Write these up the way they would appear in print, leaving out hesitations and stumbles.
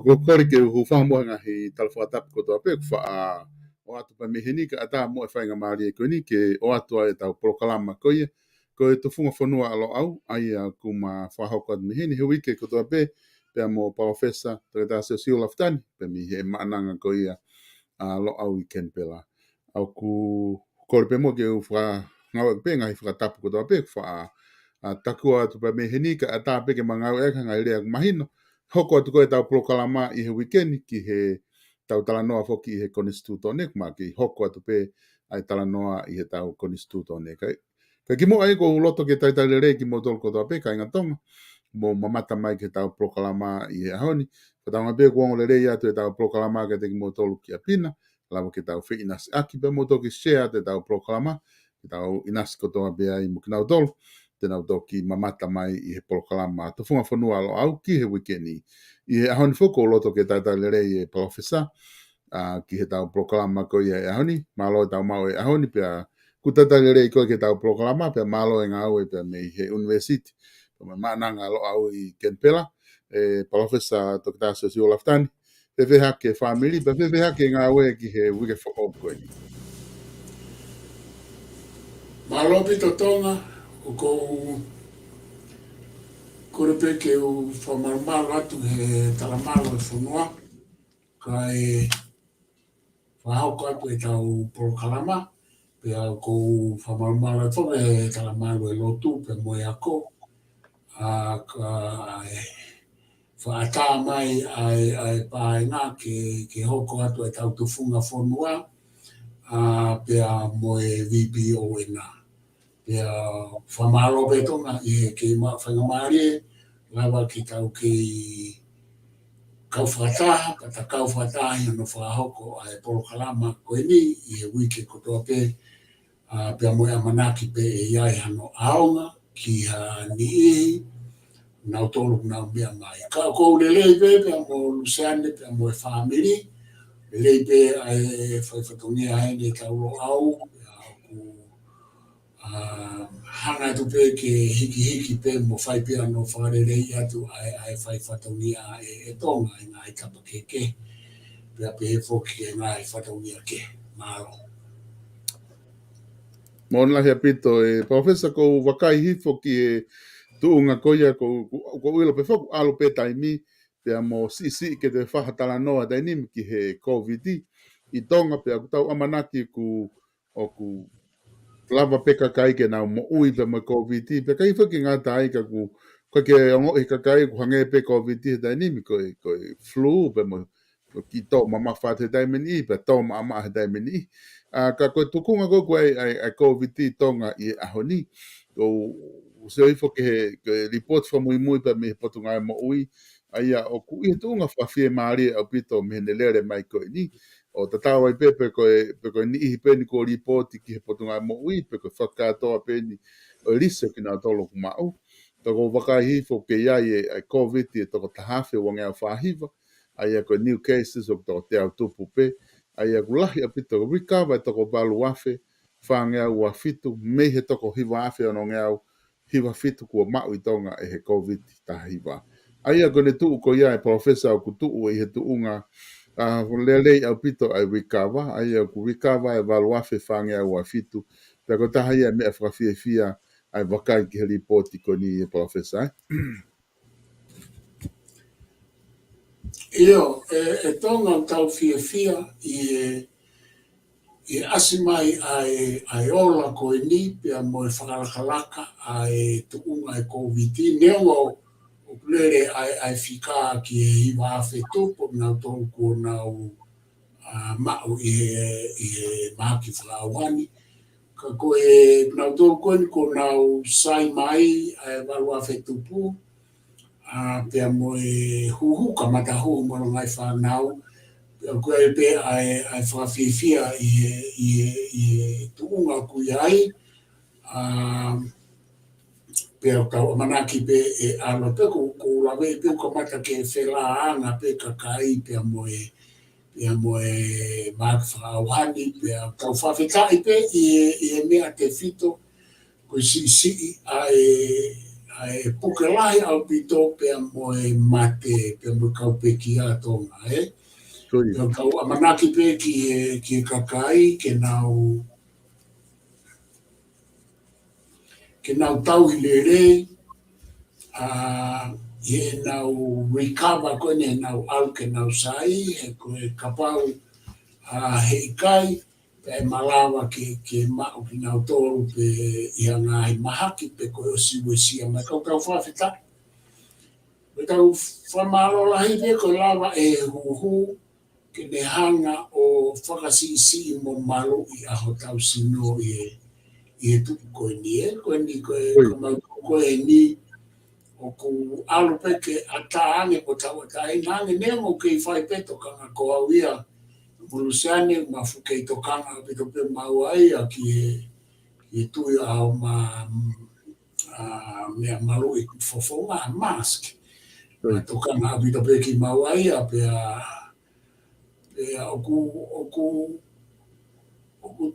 Ko kore ke hu whamoa ngahi talwhaatap ko toa pe wha o atu pa meheni ka ata mo e whainga maari e koe ni ke o atu e tau prokalama koe ko e tofunga whanua alo au ai a kuma whahoko at meheni he wike ko toa pe pe mo profesa te ta se siu laftani pe mi he maananga ko ia alo au I ken pela au ku kore pe mo ke u wha ngau pe ngai wha tapu ko toa pe wha a takua atu pa meheni ka ata pe ke mangau e ka ngai rea mahino hoko atu koe tau prokalama I he weekend ki he tau talanoa foki I he konstituto nek ma ki hoko atu pe ai talanoa I he tau konstituto nek. Ka ki mo ai ko loto ke tai re ki mo tol ko toa pe ka inga tonga mo mamata mai ke tau prokalama I he ahoni. Ka tau ngabe ko le rei atu e tau prokalama ke te ki mo tolu ki a pina lava ke tau whi inas aki pe mo toki share te tau prokalama ke tau inas ko toa pe ai mo kinau tolu tena toki mamata mai I he prokalama to funga whanua alo au ki he wikeni I he ahoni foko loto ke tata le rei e profesa ki he tau prokalama ko ia e ahoni malo tau mau e ahoni pia ku tata le rei ko ke tau prokalama pia malo e ngau e pia me he university ma mananga alo au I Kenpela e profesa to kita se si olaftani pepe hake family pepe hake ngau e ki he wike for op ko ni Malo pito tonga ko kore pe ke u whamarumalo atu he talamalo e whanua ka e whahauko atu e tau prokalama pe au ko whamarumalo e whome he talamalo e lotu pe moe ako ka whaata mai ai pāinga ke hoko atu e tau tufunga whanua pe a moe VPO e nā. Pea whamalo betonga I ke whangamari lava ki tau ki kau whataha, kata kau whataha I no whahoko ai polokalama koe ni I he wike kotoa pe pea moe amanaki pe e iai hano aonga ki ha ni ihi nau tolu nau mea mai. Ka kou le lei pe pea mo Luciane pea mo e whamiri le lei pe ai whaifatongia hene taulo au hanga tu pe ke hiki pe mo fai pe no whare rei atu ai whai whatongia e tonga I ngai kapa ke pea pe he whoki e ngai whatongia ke malo. Mona he pito e profesa ko wakai hifo ki e tuunga koia ko uilo pe foku alo pe taimi pe mo si ke te whahatala noa tainimi ki he COVID I tonga pe aku tau amanaki ku o ku lava peka kai ke nau mo ui pe mo COVID pe kai whaki ngā tai ka ku ko ke ongo I kakai ku hange pe COVID tainimi ko flu pe mo ki tō mama whate taimini pe tō mama he taimini ka koe tukunga koe ai COVID tonga I ahoni ko se ifo ke report fa mui pa me potunga mo ui aia o ku I tunga fa fie mari o pito me ne lere mai ko ni o tatawa I pepe ko ni I pe ni ko report ki he potunga mo ui pe ko whaka toa pe ni o lise ki na tolo ku mau to ko waka hifo ke ia ai COVID e to ko tahafe wanga whahiva aia ko new cases o to te au tupu pe aia ku lahi a pito recover to ko balu afe whangea ua fitu me he toko hiva afe o ngea hiva fitu kua mau I tonga e he COVID ta hiva. Aia kone tuu ko ia e profesa o ku tuu I he tuunga lelei au pito ai recover, aia ku recover e valu afe whangea ua fitu, pia ko taha ia mea whakawhia fia ai wakai ki he ripoti ko ni e profesa. Io, e tonga tau fia I asimai ai ola ko ni pea mo e whakalakalaka ai tuunga e COVID neo o plere ai fika ki e hiwa awhi tupo nau tōku ko nau mau I he maki whakawani. Ka koe nau tōku ni ko nau sai mai ai walu awhi tupu pea mo e huhuka matahu mo ngai whanau ko e pe ai whawhiwhia I tuunga ku iai pe o kau manaki pe e alo pe ko lawe pe ko mata ke whela anga pe kakai pe mo e mak whawani pe kau whawhikai pe I mea te fito ko si ai ai puke lai au pito pe moe mate pe moe kaupeki a tonga e Koi. pe kau amanaki pe ki e kakai ke nau tau i lere i nau recover ko ne nau au ke nau sai e ko e kapau hei kai pe malawa ke mau ki nau tolu pe i anga i mahaki pe ko o siwe sia mai kau whawhita. Me kau whamalo lahi pe ko lava e huhu ke ne hanga o whakasisi mo malo i aho tau sino i e tupu koe ni e, koe ni koe ni o ku alu peke a tāange ko tau a tai nange nemo ke i whai peto kanga ko au ia Mulusiane ma fuke i tokanga pito pe mauai a ki e tui au mea malu i fofonga mask. Ma tokanga pito pe ki mauai a pe oku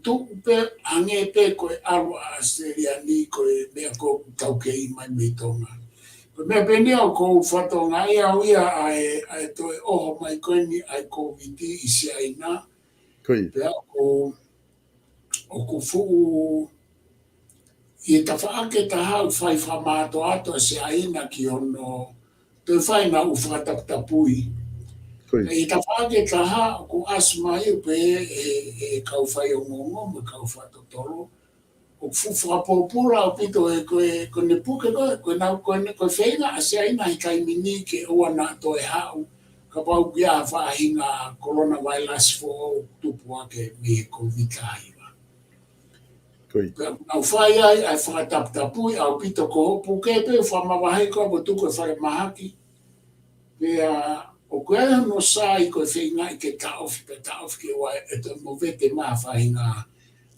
tuku pe hange pe koe alu a Australia ni koe mea ko tau ke i mai me tonga. Mea penia o kou whatonga ia au ia ai toi oho mai koe ni ai COVID i si aina. Pea o ku fuu i ta whaake ta hau whai whamato ato a si aina ki ono toi whai na u whakataputapui. I ta whaake ta ha o ku asma i pe e kau whai o ngongo me kau whatotoro. O fufu apopura o pito e koe ne puke koe nau koe whenga a se aina i kai mini ke ua na to e hau ka pau kia whahinga coronavirus fo tupu ake me COVID-19. Au whai ai whakataputapui au pito ko puke pe whamawahi koe mo tuku e whare mahaki pea o koe no sa i koe whenga i ke taofi ke ua e to mo vete maa whahinga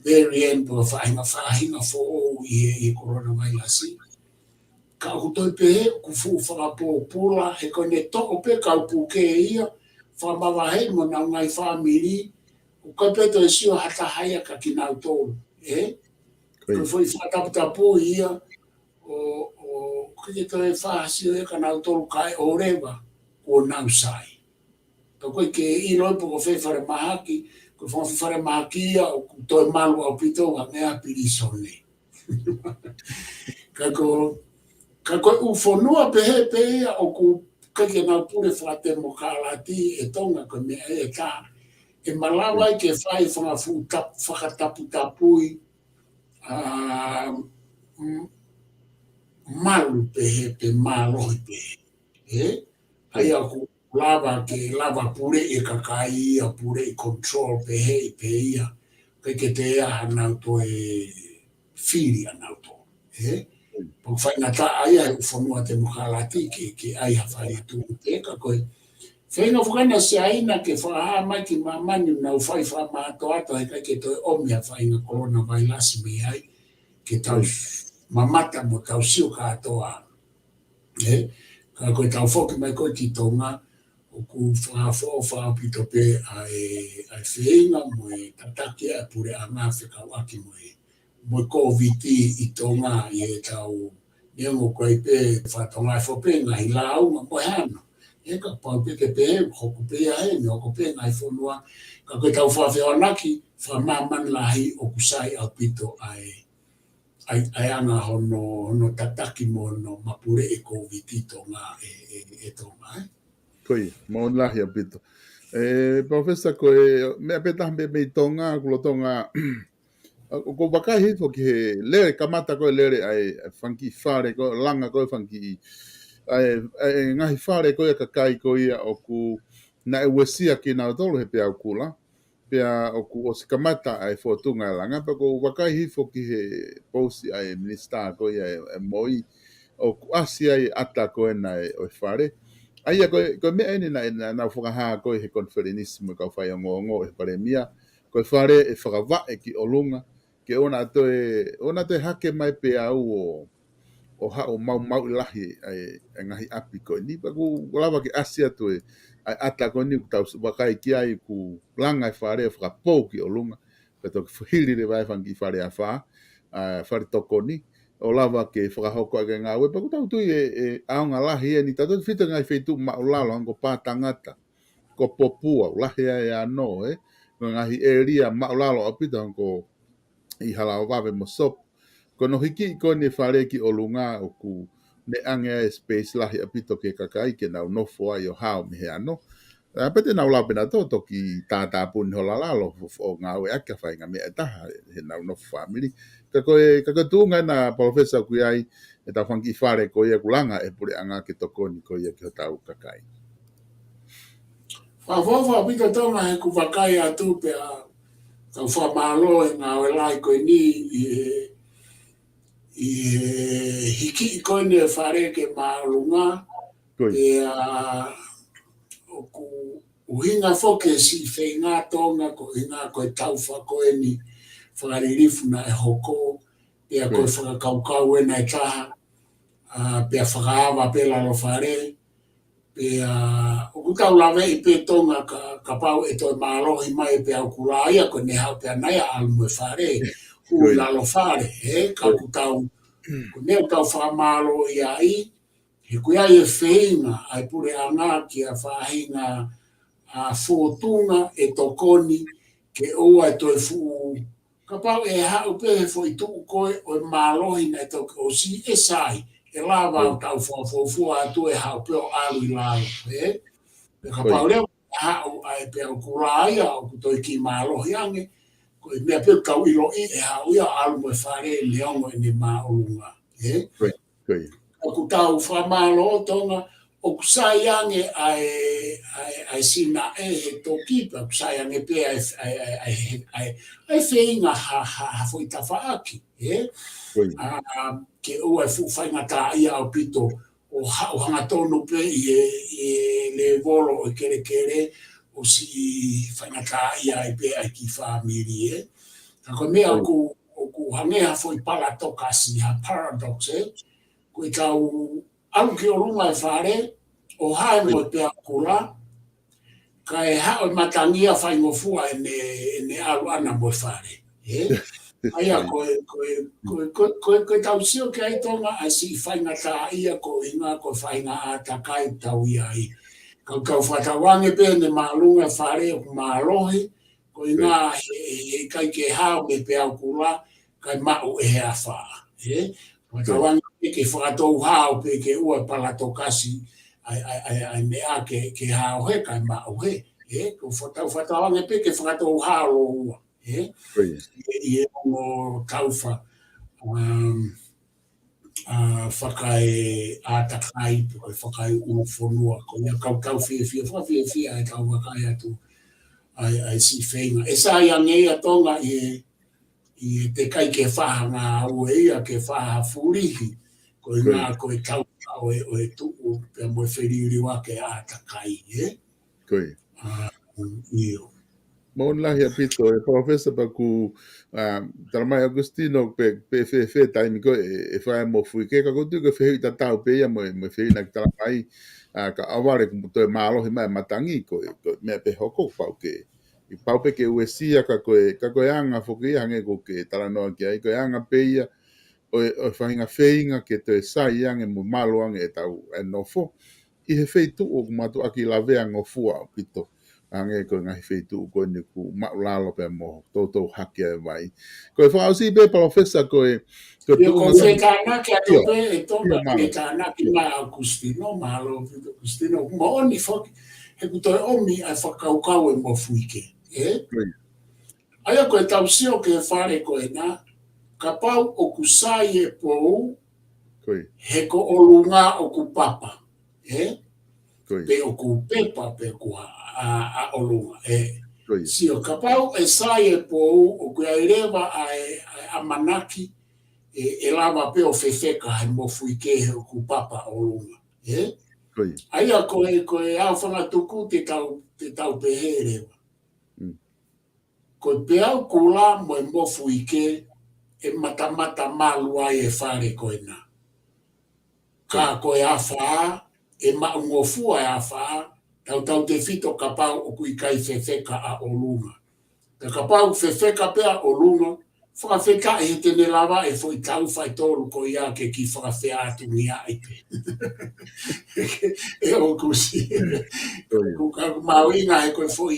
variant po whahinga fo o i coronavirus. Ka hutoi pe ku fu whakapopula he koe ne toko pe kau puke ia whamawahe mo na ngai family o koe pe to e sio hata haia ka kinau tolu. Koe foi whakaputapu ia o kike to e whahasio e ka nau tolu kai o rewa o nau sai. Ka koe ke i roi po ko whewhare mahaki ko whare makia o toi malu au pito wa mea pirisone. Kako ufonua pehe pehe o ku kake na pure whate mo kalati e tonga ko mea e ka. E malawa i ke whai whakataputapui malu pehe pe malohi pehe. Ai aku lava pure e kakai a pure e control pehe ia ke te hanau to e fili hanau to po faina ta ai u fonua te mohalati ke ai hafai tu te ka koe faina fukana se aina ke fa mai ki mamani na fai fa ma to ato ke to omia faina coronavirus me ai ke tau mamata mo tau sio ka to a ka koe tau foki mai koe ki tonga o ku wha pito pe ai whenga mo e tatake a pure a ngā whekawaki mo e COVID i tonga i e tau neongo koe pe whatonga e whope ngai launga mo hana. E ka pau pe ke pe hoku pe a he me hoko pe ngai whonua ka koe tau whawhewanaki whamaman lahi o kusai au pito ai anga hono tataki mo no mapure e COVID i tonga e tonga Koi, mo lahi a pito. Professor koe mea peta me tonga kulo tonga ko wakahi fo ki lere kamata koe lere ai funky whare ko langa koe funky ai ngahi whare koe kakai koe ia o ku na e wesia ki na tolu he pe au kula pea o ku o se kamata ai fo tunga langa pa ko wakahi fo ki he posi ai minister koe ia moi o ku asia ai ata koe na o whare Aia koe mea ene na whakaha koe he konferenismo ka whai ongo e paremia. Koe whare e whakawha e ki olunga. Ke ona te hake mai pe au o hao mau lahi e ngahi api koe. Ni pa ku lawa ki asia tu e ata koe ni tau wakai ki ai ku langa e whare e whakapou ki olunga. Pe toki whahiri re vai whangi whare a wha. Whare toko ni. o lava ke whakahoko ake ngā ue, paku tau tui e aonga lahi e ni tātou whita ngai whaitu maulalo ango pātangata, ko popua, lahi e anō, no ngahi e ria maulalo apita ango i hala o wawe mo sop, ko no hiki ko ni whare ki o lunga o ku ne ange e space lahi apito ke kakai ke nau nofo ai o hao mi he ano, pete nau lau pena tō toki tātā puni hola lalo o ngā ue ake whai ngā mea taha he nau nofo family. Ka koe tūnga na professor kui ai e tau whanki whare ko ia kulanga e pure anga ke tokoni ko ia ki o tau kakai. Whawhawha pita tonga he ku wakai atu pe a tau whamalo e ngā ue lai koe ni i hiki i koe ni e whare ke maalunga pe a ku uhinga foke si whenga tonga ko hinga koe tau whakoe ni whakaririfu na e hoko pe a koe whakakaukau e nei taha pe a whakaawa pe lalo whare pe a o kutau lawe i pe tonga ka pau e toi maalohi mai pe a kuraia ko ne hau pe a naia almu e whare hui lalo whare ka kutau ko ne tau whamalo i ai he kuia e whenga ai pure anga ki a whahinga a fōtunga e tokoni ke oa e toi fu ka pau e hau pe he fo i tuku koe o malohi na toke o si e sai e lava o tau fōfua atu e hau pe o alu i lalo pe ka pau leo hau ai pe o kuraia o kutoi ki malohi ange ko e mea pe kau ilo i e hau ia alu mo e whare leongo e ni maolunga o kutau whamalo tonga o kusai ange ai sina e he toki pa kusai ange pe ai whenga ha foi tawhaaki ke ua e fuwhainga tā ia o pito o hanga tonu pe i le volo o kere o si whainga tā ia i pe ai ki whamiri ka mea o ku hangea foi pala tokasi ha paradox ko i tau alu ki o runga e whare o hae mo te akura ka e hao matangia whaingofua e ne alu ana mo e whare aia koe tau sio ke ai tonga a si whainga tā ia ko inga ko whainga a takai tau ia i kau whatawange pe ne maalunga whare o maalohi ko inga he kai ke hao me pe akura kai mau e hea whaa whatawange ke whakatou hao pe ke ua palato kasi ai mea ke hao he kai mau he ko whatawange pe ke whakatou hao lo ua i e ongo tauwha whakai atakai ko whakai uwhonua ko ia kau fia e tau wakai atu ai si whenga e sa ia ngei atonga i te kai ke whaha ngā ue ia ke whaha furihi ko i ngā ko e tau o e tuku pe mo e whiriri wake a takai iyo Mon lahi apito e professor pa ku Taramai Agustino pe taimi ko e whae mo fui ke ka kutu ke whehi ta tau pe ia mo whehi na ki Taramai ka aware ku to e maalohi mai matangi ko mea pe hoko pau ke i pau pe ke uesia ka koe anga whoki hange ko ke taranoa ki ai koe anga pe ia o whahinga wheinga ke to e sai ange mo malo ange e tau e nofo i he whei tu o kumatu aki la vea ngofua o pito ange ko ngahi wheitu ko ni ku maulalo pe mo toto haki e vai. Ko e whaosi pe professor ko e ko whetana ki ato pe e tonga whetana ki mai Agustino malo Agustino mo oni whoki he kuto e omi ai whakaukau e mo fuike aia ko e tau sio ke e whare ko e na ka pau o kusai e pou he ko olunga o ku papa pe o ku pepa pe ku a olunga sio ka pau e sai e pou o ku airewa a manaki e lava pe o fefeka he mo fuike he o ku papa olunga aia ko e awhanga tuku te tau peherewa ko pe au kula mo e mo fuike e matamata malua e whare koe na. Ka koe a whaa, e maungofua e a whaa, tau te whito ka pau o kui kai whewheka a olunga. Ka pau whewheka pea olunga, whakawheka e te ne lawa e fo I tau whai tōru ko ia ke ki whakawhea atu ni a ipe. E o kusi. Ko mawinga e koe fo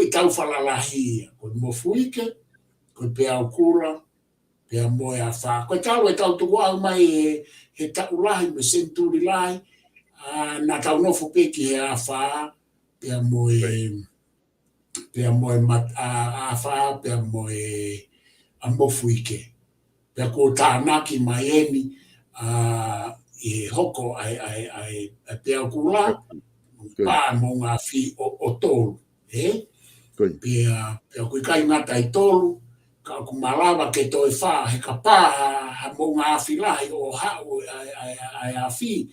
I tau whalalahi. Ko mo fuike, ko pe au kura, pe a moe a wha. Ko tau e tau tuku au mai he tau lahi me senturi lahi. Na tau nofo pe ki he a wha, pe a moe a wha, pe a moe a mofuike. Pea ko tānaki mai eni I hoko ai pea kula pā mo ngā whi o tōru. Pea koe kai ngata I tōru, ka ku malawa ke toi wha, he ka pā ha mo ngā whi lahi o hao ai a whi.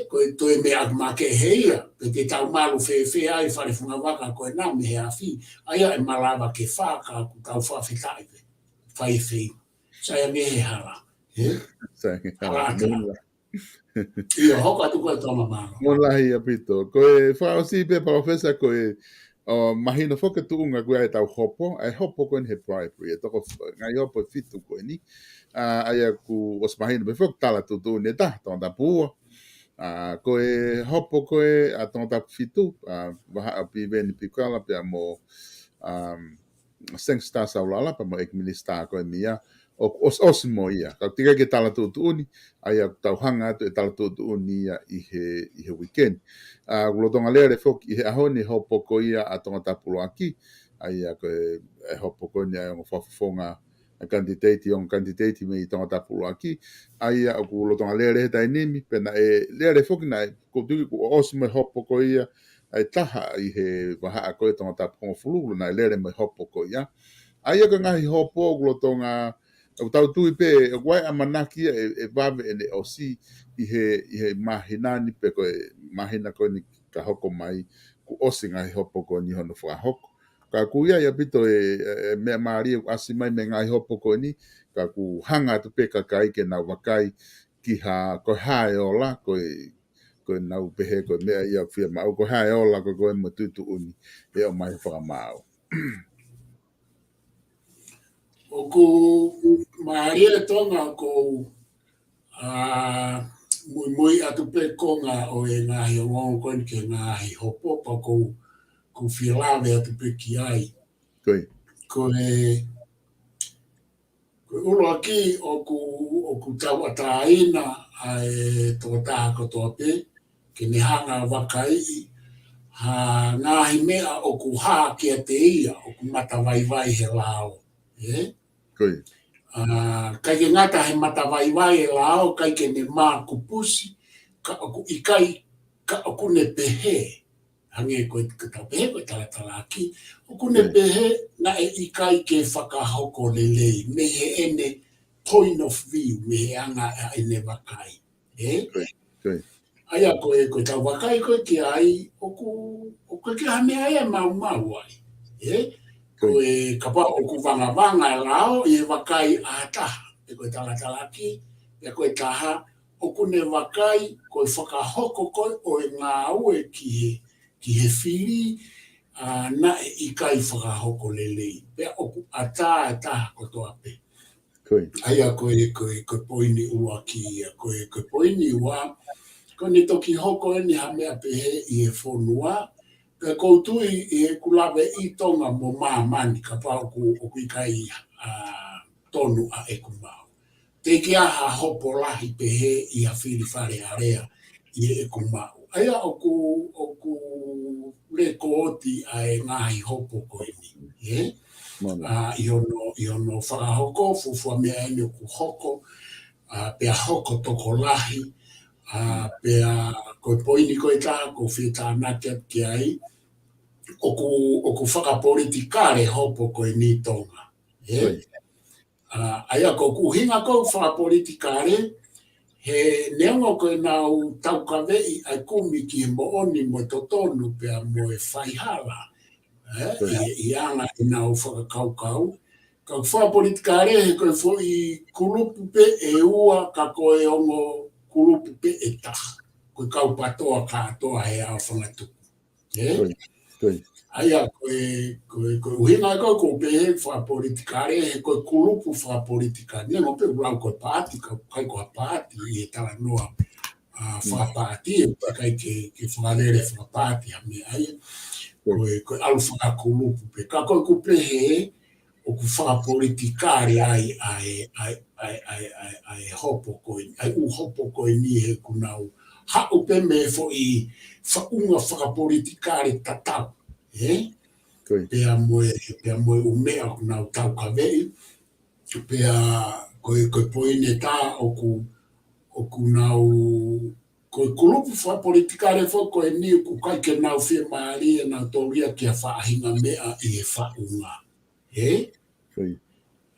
Koe toi mea ma ke heia, pe te tau malu whewhe ai whare whunga waka koe nā me he a whi. Aia e malawa ke wha, ka ku tau wha whitaiwe. Whaiwhi. Saya me he hala. Ia hoko atu koe tō mamaro. Molahi apito. Koe whaosi pe profesa koe mahina whoka tuunga koe ai tau hopo. Ai hopo koe ni he primary. E toko ngai hopo fitu koe ni. Aia ku os mahina pe whoka tala tutu ne ta. Tonta pua. Koe hopo koe a tonta fitu. Waha api veni pikala pe mo Sengstar saulala pa mo ekministar koe mia. Os mo ia. Ka tika ke tala tutuuni, aia tau hanga atu e tala tutuuni ia I he weekend. Kulotonga lea re foki I he ahoni hopo ko ia a tonga tapulo aki, aia koe e hopo ko ni aia ngawhafonga kandidati me I tonga tapulo aki, aia kulotonga lea re he tainimi, pena e lea re foki na kutuki ku os mo hopo ko ia, ai taha I he waha a koe tonga tapulo fululu, na lea re mo hopo ko ia. Aia ka ngahi hopo kulotonga o tau tui pe wai a manaki e vave ene o si I he mahinani pe koe mahina koe ni ka hoko mai ku osi ngai hopo koe ni hono wha hoko. Ka kuia ia pito mea maari asi mai me ngai hopo koe ni ka ku hanga tu pe kakai ke nau wakai ki ha koe hae o la koe nau pehe koe mea ia whia mau koe hae o la koe mo tutu uni e o mai whakamau. O ku maria tonga ko mui atu pe konga o e ngahi o ngongo koe ke ngahi hopo pa ko whilawe atu pe ki ai. Koe ulo aki o ku tau ataina ai tō tāko tō pe ke ne hanga wakai ha ngahi mea o ku haa kia te ia o ku mata vai he lao. Kai ke ngata he mata vai e lao, kai ke ne mā kupusi, ka oku ikai, ka oku ne pehe. Hange koe tau pehe, koe tala aki. Oku ne pehe na e ikai ke whakahoko lelei, me he ene point of view, me he anga ene wakai. Aia koe tau wakai koe ki ai, oku ke hamea e mau ai. Koe kapa o ku wanga e lao I wakai a taha. E koe tala ki, e koe taha, o ku ne wakai koe whakahoko koe o e ngā ue ki he whiri na e ikai whakahoko lelei. Pea o ku a taha ko toa pe. Aia koe poini ua ki ia, koe poini ua, koe ni toki hoko ni hamea pehe I he whonua, Pea koutui I he kulawe I tonga mo māmani ka pau ku ikai tonu a e kumau. Te ki aha hopo lahi pehe I a whiri whare area I e kumau. Aia o ku reko oti a e ngahi hopo koe ni. I ono whakahoko, fufua mea ene o ku hoko, pea hoko toko lahi, pea koe poini koe tā, ko whita nakia ki ai, o ku whakapolitikare hopo koe ni tonga. Aia ko ku hinga ko whakapolitikare, he neongo koe nau taukawei ai kumi ki he mooni mo totonu pea mo e whaihala. I anga I nau whakakaukau. Ka whakapolitikare he koe fo I kulupu pe e ua ka koe ongo kulupu pe e taha. Koe kaupatoa ka atoa he au whangatuku. Aia koe uhinga ko pe fa politikare ko kulupu fa politika ni no pe ulau ko pati kai ko pati e tala noa fa pati e kai ke fa lere fa pati a me aia ko alu fa kulupu pe ka ko pe he o ku fa politikare ai hopo ko ai u hopo ko ni he kunau ha o pe me fo i fa unga fa politikare tatau pea moe o mea kuna o tau ka vei, pea koe poine tā o ku nau, koe kulupu wha politikare fo koe ni ku kai ke nau whia maari e nau tōria kia whaahinga mea i e whaunga.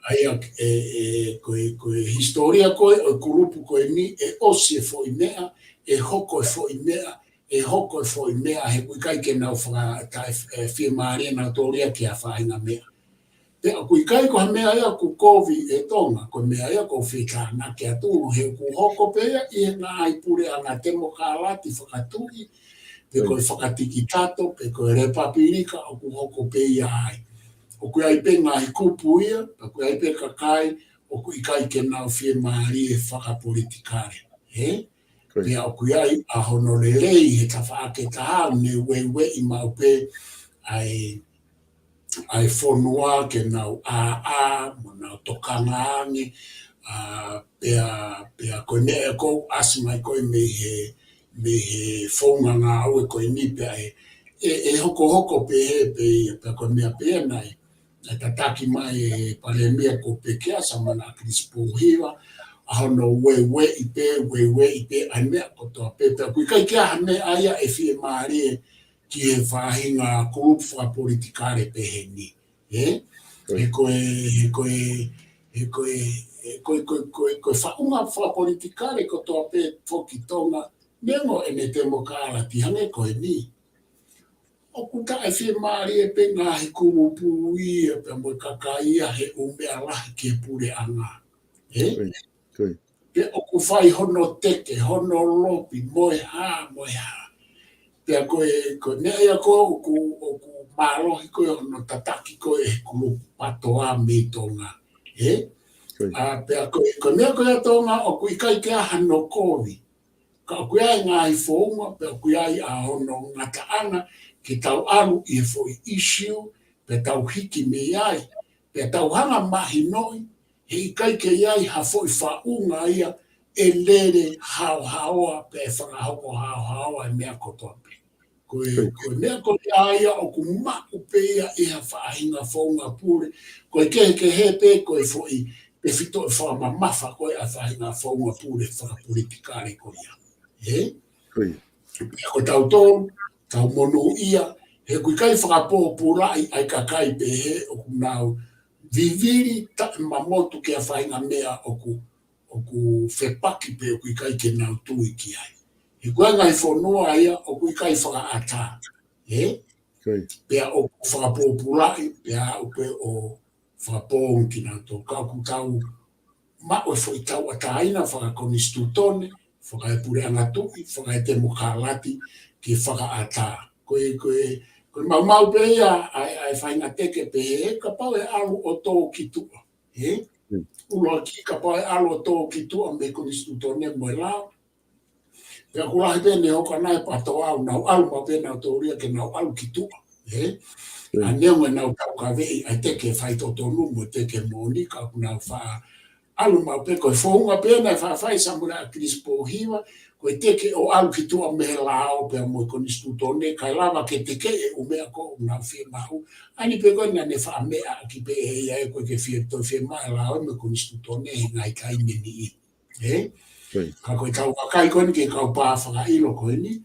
Aia koe historia koe, o kulupu koe ni e osie fo i mea, e hoko fo i mea, e hoko fo i mea he kui kai ke nau whia maari nau tōria ki a whainga mea. Te a kui kai ko ha mea ea ku kovi e tonga, ko mea ea ko whika na ke aturu he ku hoko pea i he ngā haipure a ngā temo kālati whakaturi, pe koe whakatiki tato, pe koe repapirika o ku hoko pea ai. O kui ai pe ngā hikupu ia, pe koe ai pe kakai, o kui kai ke nau whia maari e whakapolitikare. Pea o kui ai a honorelei he ta whaake taha me wewe i mau pe ai whonua ke nau mo nau tokanga ange, pea koe mea kou asimai koe me he whonga ngā au e koe ni pea e hoko pe he pea koe mea pea nai, e tataki mai e pare mea ko pe kea samana Krispohiwa, ahono wewe i pe ai mea kotoa pe pea kui kai kia ha mea aia e whie maari e ki he whahinga kulupu wha politikare pe he ni. He koe whaunga wha politikare kotoa pe whoki tonga, nengo e ne temo kālati hange koe ni. O kuta e whie maari e pe ngā he kulupu ia pe mo kakaia he umbea lahi ke pure anga. Pe o ku whai hono teke, hono lopi, moe ha. Pea koe nea ia koe o ku mālohi koe hono tataki koe he kulupu patoa me tonga. Pea koe nea koe a tonga o kui kai ke aha no kovi. Ka o kui ai ngā i whounga, pea kui ai a hono ngata ana, ke tau alu i e fo i issue, pea tau hiki me ai, pea tau hanga mahi noi, he i kai ke iai ha fo i whaunga ia, e lere hao, pe whakahoko hao, e mea kotoa pe. Koe mea koe aia o ku maku pe ia e ha whaahinga whaunga pure, koe ke he pe koe fo i pe whito e whaamamafa koe a whaahinga whaunga pure whakapolitikare koe ia. Pea koe tau tōru, tau monu ia, he kui kai whakapōpurai ai kakai pe he o ku nau viviri ta mamotu ke a whainga mea o ku whepaki pe o kui kai ke nau tui ki ai. He koe ngai whanua ia o kui kai whakaata. Pea o ku whakapōpurai, pea o pe o whakapōng ki nau tō kauku tau mao e fwoi tau ataina whakakonistutone, whakaepure angatui, whakaetemo kālati ki whakaata. Koe mau pe ia ai whainga teke pe he, ka pau e alu o tō ki tua. Uloa ki ka pau e alu o tō ki tua me konistutone mo e lao. Pea kulahi pe ne hoka nai pato au, nau alu mau pe nau tōria ke nau alu ki tua. A neonga nau tau ka vei, ai teke whaito tonu mo teke moni, ka nau wha alu mau pe koe whounga pe nai whawhai samura a Krispohiwa, koe teke o alu ki tua mehe lao pe mo konistutone, kai lava ke teke e umea ko nau whie mahu. Ani pe koe nane wha mea ki pe e ia e koe ke whie toi whie mahe lao me konistutone he ngai kai meni i. Ka koe tau kakai koe ni ke kau pāwhaka ilo koe ni.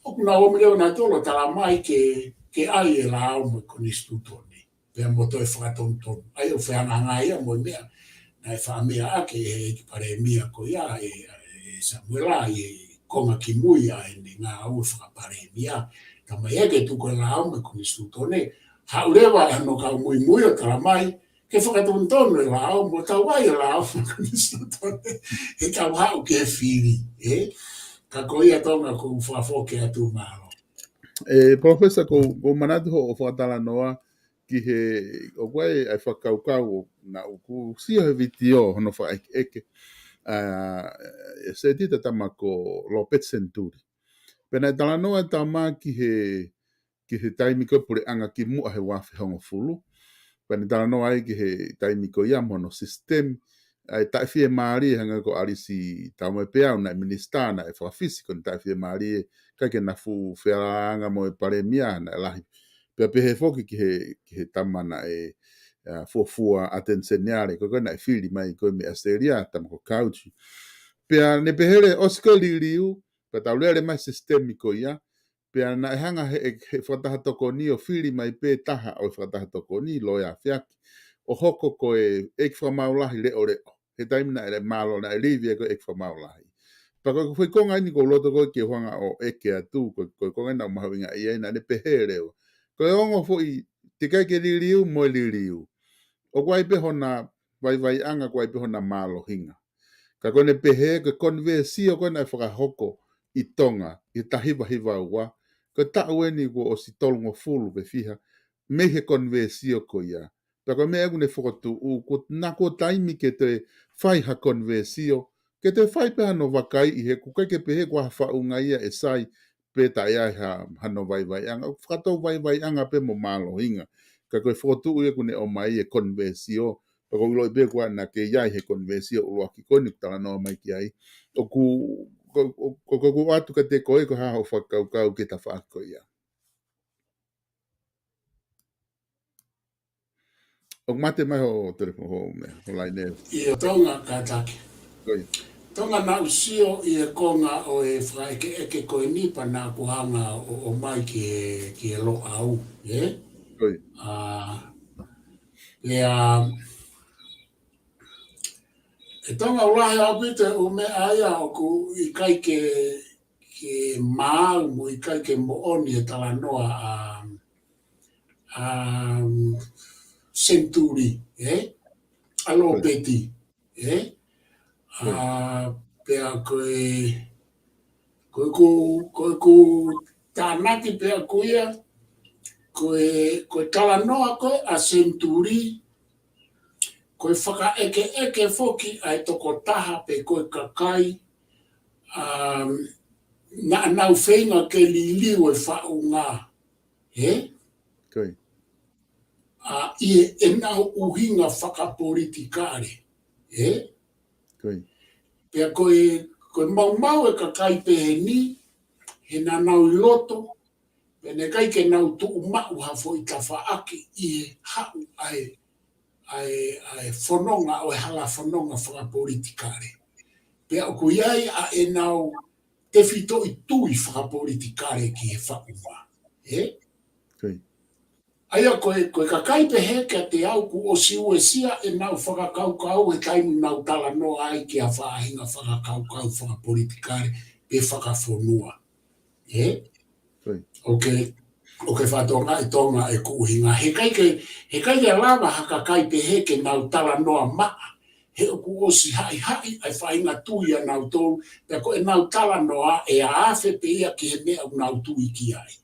Oku na omileo na tolo tala mai ke ai e lao me konistutone. Pea mo toi whakatontonu. Ai o whianga ia mo mea. Nai wha mea ake he ki pare mea ko ia e Samuela e konga ki mui a e ngā au whakapare mea. Ka mai eke tuko la au me konistutone. Haurewa e hano kau mui o tala mai. Ke whakatontonu e la au mo tau ai e la au me konistutone. He tau hau ke whiri. Ka ko ia tonga ko whafoke atu mālo. Professor ko manatu ho o whakatala noa ki he o koe ai whakaukau na uku sia he vitio hono wha eke se tita tama ko Lopet Centuri. Pena tala noa tama ki he taimi ko pure anga ki mua he wafi hongo fulu. Pena tala noa ai ki he taimi ko ia mono sistem ai tai fie maari hanga ko arisi tamo e pea una minister na e whawhisi ko tai fie maari kai ke na fu wheranga mo e pare mia na lahi. Pea pehe foki ki he tamana e fuafua atenseniare ko na e whiri mai ko me asteria tamo ko kauchi. Pea ne pehere osko liriu, pea taulere mai sistemiko ia, pea na e hanga he whatahatoko ni o whiri mai pe taha o whatahatoko ni loia whiaki. O hoko ko e whamaulahi reo reo. He taimina e malo na e rivia ko e whamaulahi. Pa koe konga ini ko loto koe ki huanga o eke atu, koe konga ina o mahawinga i eina ne pehere o. Koe ongo fo i te kai ke liriu mo liriu. O kwa ipe hona vai anga kwa ipe hona malo hinga. Ka kone pehe ka konversio kona e whakahoko i tonga, i tahiwa hiwa ua. Ka taueni ko o si tolungo fulu pe fiha, me he konversio ko ia. Ka koe me egune whakatu u, ko nako taimi ke te whai ha konversio, ke te whai pe hano wakai i he kukai ke pehe kwa whaunga ia e sai pe ta ia hano vai anga. Whakatou vai anga pe mo malo hinga. Ka koe whakatu u e kune o mai e konversio, pa ko loi be kwa na ke yai he konversio ulo ki koni tala no mai ki ai o ku atu ka te koe ko ha ho whakau ke ta whako ia o mate mai ho telefon ho me ho lai ne I tonga kataki. Tonga na usio I e konga o e whaike eke koe nipa na kuhanga o mai ki e lo au. Lea e tonga ulahi au pite o me aia o ku I kai ke maau mo I kai ke mo oni e tala noa Centuri, alo peti, pea koe tānaki pea kuia, koe tala noa koe a Centuri, koe whaka eke foki ai toko taha pe koe kakai, na nau whenga ke liliu e whaunga, I nau uhinga whakapolitikare, Pea koe mau e kakai pehe ni, he na nau I loto, pe ne kai ke nau tuu mau hafo I ta whaake I he hau ai whanonga o e hala whanonga whakapolitikare. Pea o ko iai a e nau te whito I tui whakapolitikare ki he whaunga. Aia koe kakai pehe ka te au ku o siu e sia e nau whakakaukau e taimu nau tala no ai ki a whaahinga whakakaukau whakapolitikare pe whakawhonua. O ke whatonga I tonga e kuhinga. He kai ke lava haka kai pehe ke nau tala noa maa. He o ku o si hai ai whainga tui a nau tōu. Pea ko e nau tala noa e a awhe pe ia ki he mea u nau tui ki ai.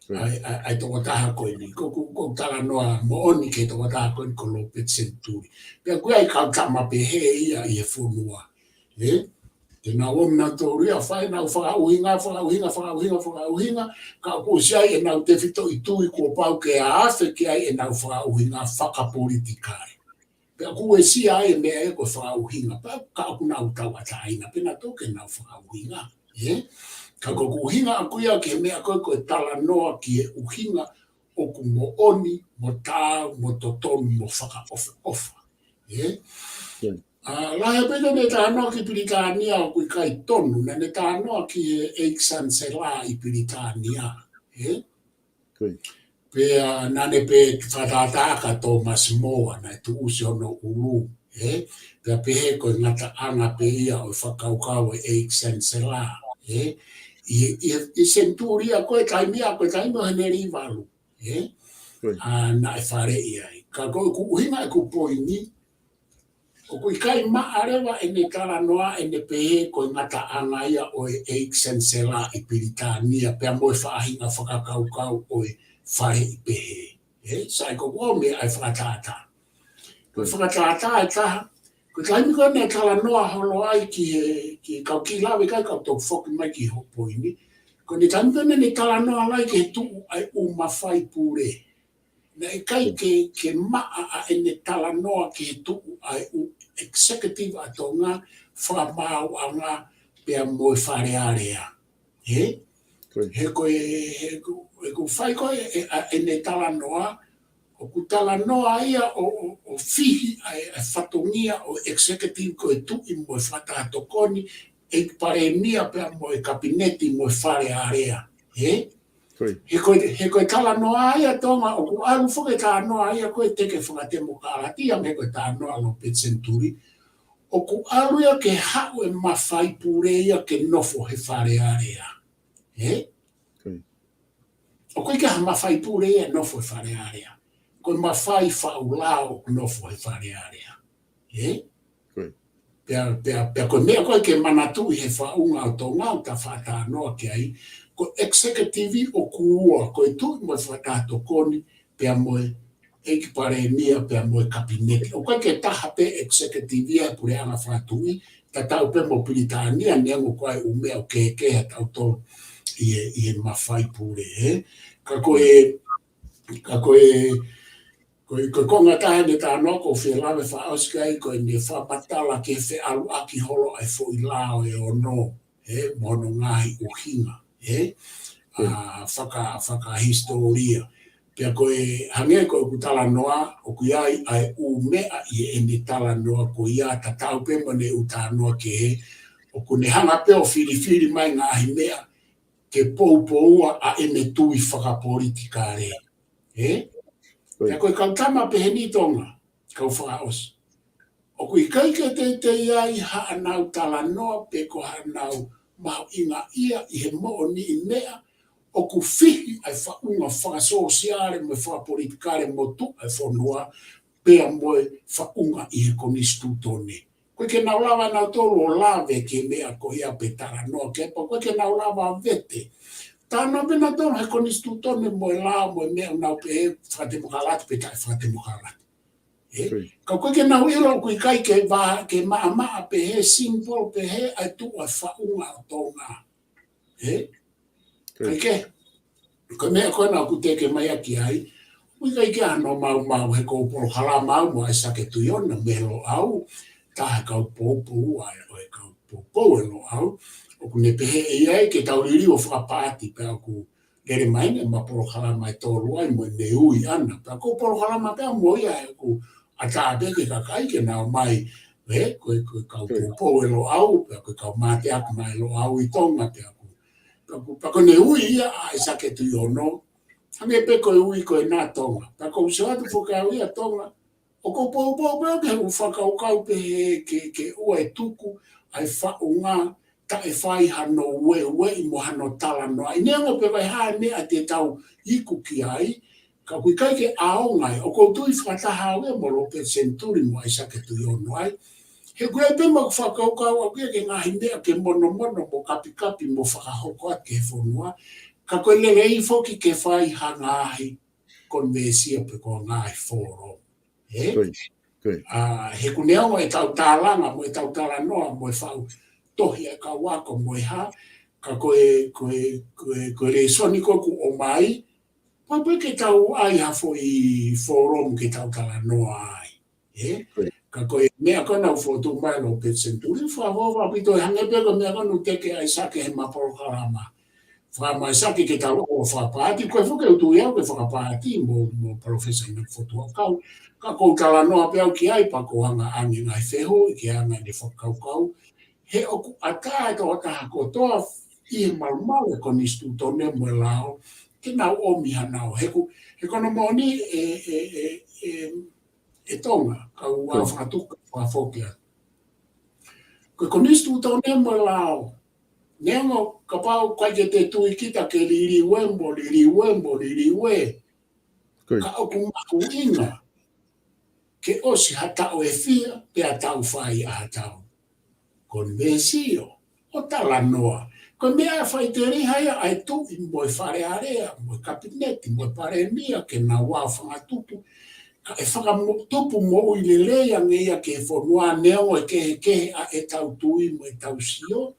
Ai tonga taha koe ni. Ko tala noa mo oni ke tonga taha koe ni ko Lopet Centuri. Pea koe ai kautama pehe ia I e whonua. Te nā omna tōria whai nau whakauhinga, ka ko si ai e nau te whito I tui ko pau ke a awhe ke ai e nau whakauhinga whakapolitikare. Pea ku e si ai e mea e ko whakauhinga, ka aku nau taua taina, pena tōke nau whakauhinga. Ka ko uhinga aku ia ke mea koe koe tala noa ki e uhinga o ku mo oni, mo tāu, mo totonu, mo whaka ofa. Lahe pena ne tā noa ki Piritania o kui kai tonu, na ne tā noa ki e Eiksan Sela I Piritania. Pea nane pe whatātāka Thomas Moa na tu usi ono ulu. Pea pehe koe ngata anga pe ia o whakaukau e Eiksan Sela. I Centuria koe taimia hene rivalu. Na e whare ia. Ka koe ku uhinga e ku poini, O kui kai maarewa e ne kala noa e ne pehe ko ngata anga ia o e Sensela i Piritania pea mo e whaahinga whakakaukau o e whae i pehe. Sai ko me ai whakatata. Ko whakatata e taha, ko taimi ko ne kala noa holo ai ki kau ki lawe kai kau tau whoki mai ki hopoini. Ko ne taimi ko ne kala noa lai ke tuu ai mawhai pure. Na e kai ke maa a e ne tala noa ke tuu ai executive atonga whamau anga pea moe wharearea. He ko whai koe e ne tala noa, o ku tala noa ia o fihi e whatongia o executive koe tui moe whatatokoni e paremia pea moe kabineti moe wharearea. He koe tala noa ia tonga o ku alu whuke tala noa ia koe teke whakatemo karatia me koe tala noa lo Petsenturi. O ku alu ia ke hau e mawhai pure ia ke nofo he wharearea. O koe ke ha mawhai pure ia nofo he wharearea. Koe mawhai whaulao nofo he wharearea. Pea koe mea koe ke manatu he whaunga o tō ngau ta whata noa ke ai. Ko executive o kuua, koe tui moe whatato koni, pea moe eiki pare mia, pea moe kabineti. O koe ke taha pe executive ia pure anga whatui, ta tau pe mo Piritania, neango koe umea o kekea tau tō i mawhai pure. Ka koe konga tahe ne tā noko whilawe whaoskai, koe ne whapatala ke whi alu aki holo ai fo i lao e ono, mono ngahi o hinga. Whaka-historia. Pea koe hange koe ku tala noa, o ku iai ai mea i e ne tala noa ko ia ta tau pe mo ne uta noa ke he, o ku ne hanga peo whiri mai ngahi mea ke poupoua a e ne tui whakapolitika re. Pea koe kau tama pe he ni tonga, kau whakaos. O ku i kaike te iai ha anau tala noa pe ko ha anau mau inga ia i he mo'o ni i mea, o ku whihi ai whaunga whakasosiare mo whakapolitikare mo tu ai whanua, pea moe whaunga i he konistutone. Koe ke nau lawa nau tolu o lawe ke mea ko ia pe tara noa kepa, koe ke nau lawa vete. Tāna pena tolu he konistutone moe lao moe mea nau pe he whatemokalati pe tai whatemokalati. Kau koe ke nau ilo kui kai ke maa pe he simple pe he ai tu ai whaunga o tōnga. Koe mea koe nau ku teke mai aki ai, kui kai ke ano mau he kou polo hala mau mo ai sake tuiona me lo au, taha kau pou ai o e kau pou e lo au, o ku ne pehe e ai ke tau riri o whakapati pe au ku gere mai ne ma polo hala mai tōru ai mo ne ui ana, pe kou polo hala mai pe mo ia e ku a tāpe ke kakai ke nau mai, koe kau pou e lo au, koe kau mate aku mai lo au i tonga pe aku. Pako ne ui ia a e sake tui ono, hange pe koe ui koe nā tonga. Pako uso atu whakau ia tonga, o ko pou ke hu whakaukau pe ke ua e tuku, ai whaunga, ta e whai hano ue i mo hano tala noa. I neango pe vai hae mea te tau iku ki ai, ka kui kai ke aongai, o ko tui whataha ue mo lo Petsenturi mo ai sake tui ono ai. He koe pe mo whakaukau au ke ngahi mea ke mono mo kapi mo whakahoko at ke whonua, ka koe lele i whoki ke whai hangahi konvesia pe ko ngahi whoro. He kuneongo e tau tālanga mo e tau tāla noa mo e whau tohi e ka wako mo e ha, ka koe re soni koku o mai, pape ke tau ai hafo i forum ke tau tala noa ai. Ka koe mea kona u fotu mai lo Petsenturi, whawawa pito e hange peko mea kona u teke ai sake he maporo karama. Whamai sake ke tau o whapati, koe whuke utu iau ke whakapati mo professor ina fotu au kau. Ka kou tala noa pe au ki ai pa ko hanga angi ngai wheho, ki hanga ni whakaukau. He oku ata e toa taha kotoa i he malumau e konistu tone mo e lao, ke nau omi hanau. He kono moni e tonga, kau whakatuka whawhokia. Koe konistu tone mo e lao, neango ka pau kai ke te tui kita ke riri we, ka oku maku inga. ke osi hata o e fia pe a tau whai a tau. Ko me sio o tala noa. Ko mea whai te rihaia ai tu i moe whare area, moe kabineti, moe pare mia ke na wā whangatupu. Ka e whakatupu mo i le lea ngeia ke whanua neo e ke a e tau tui mo e tau sio.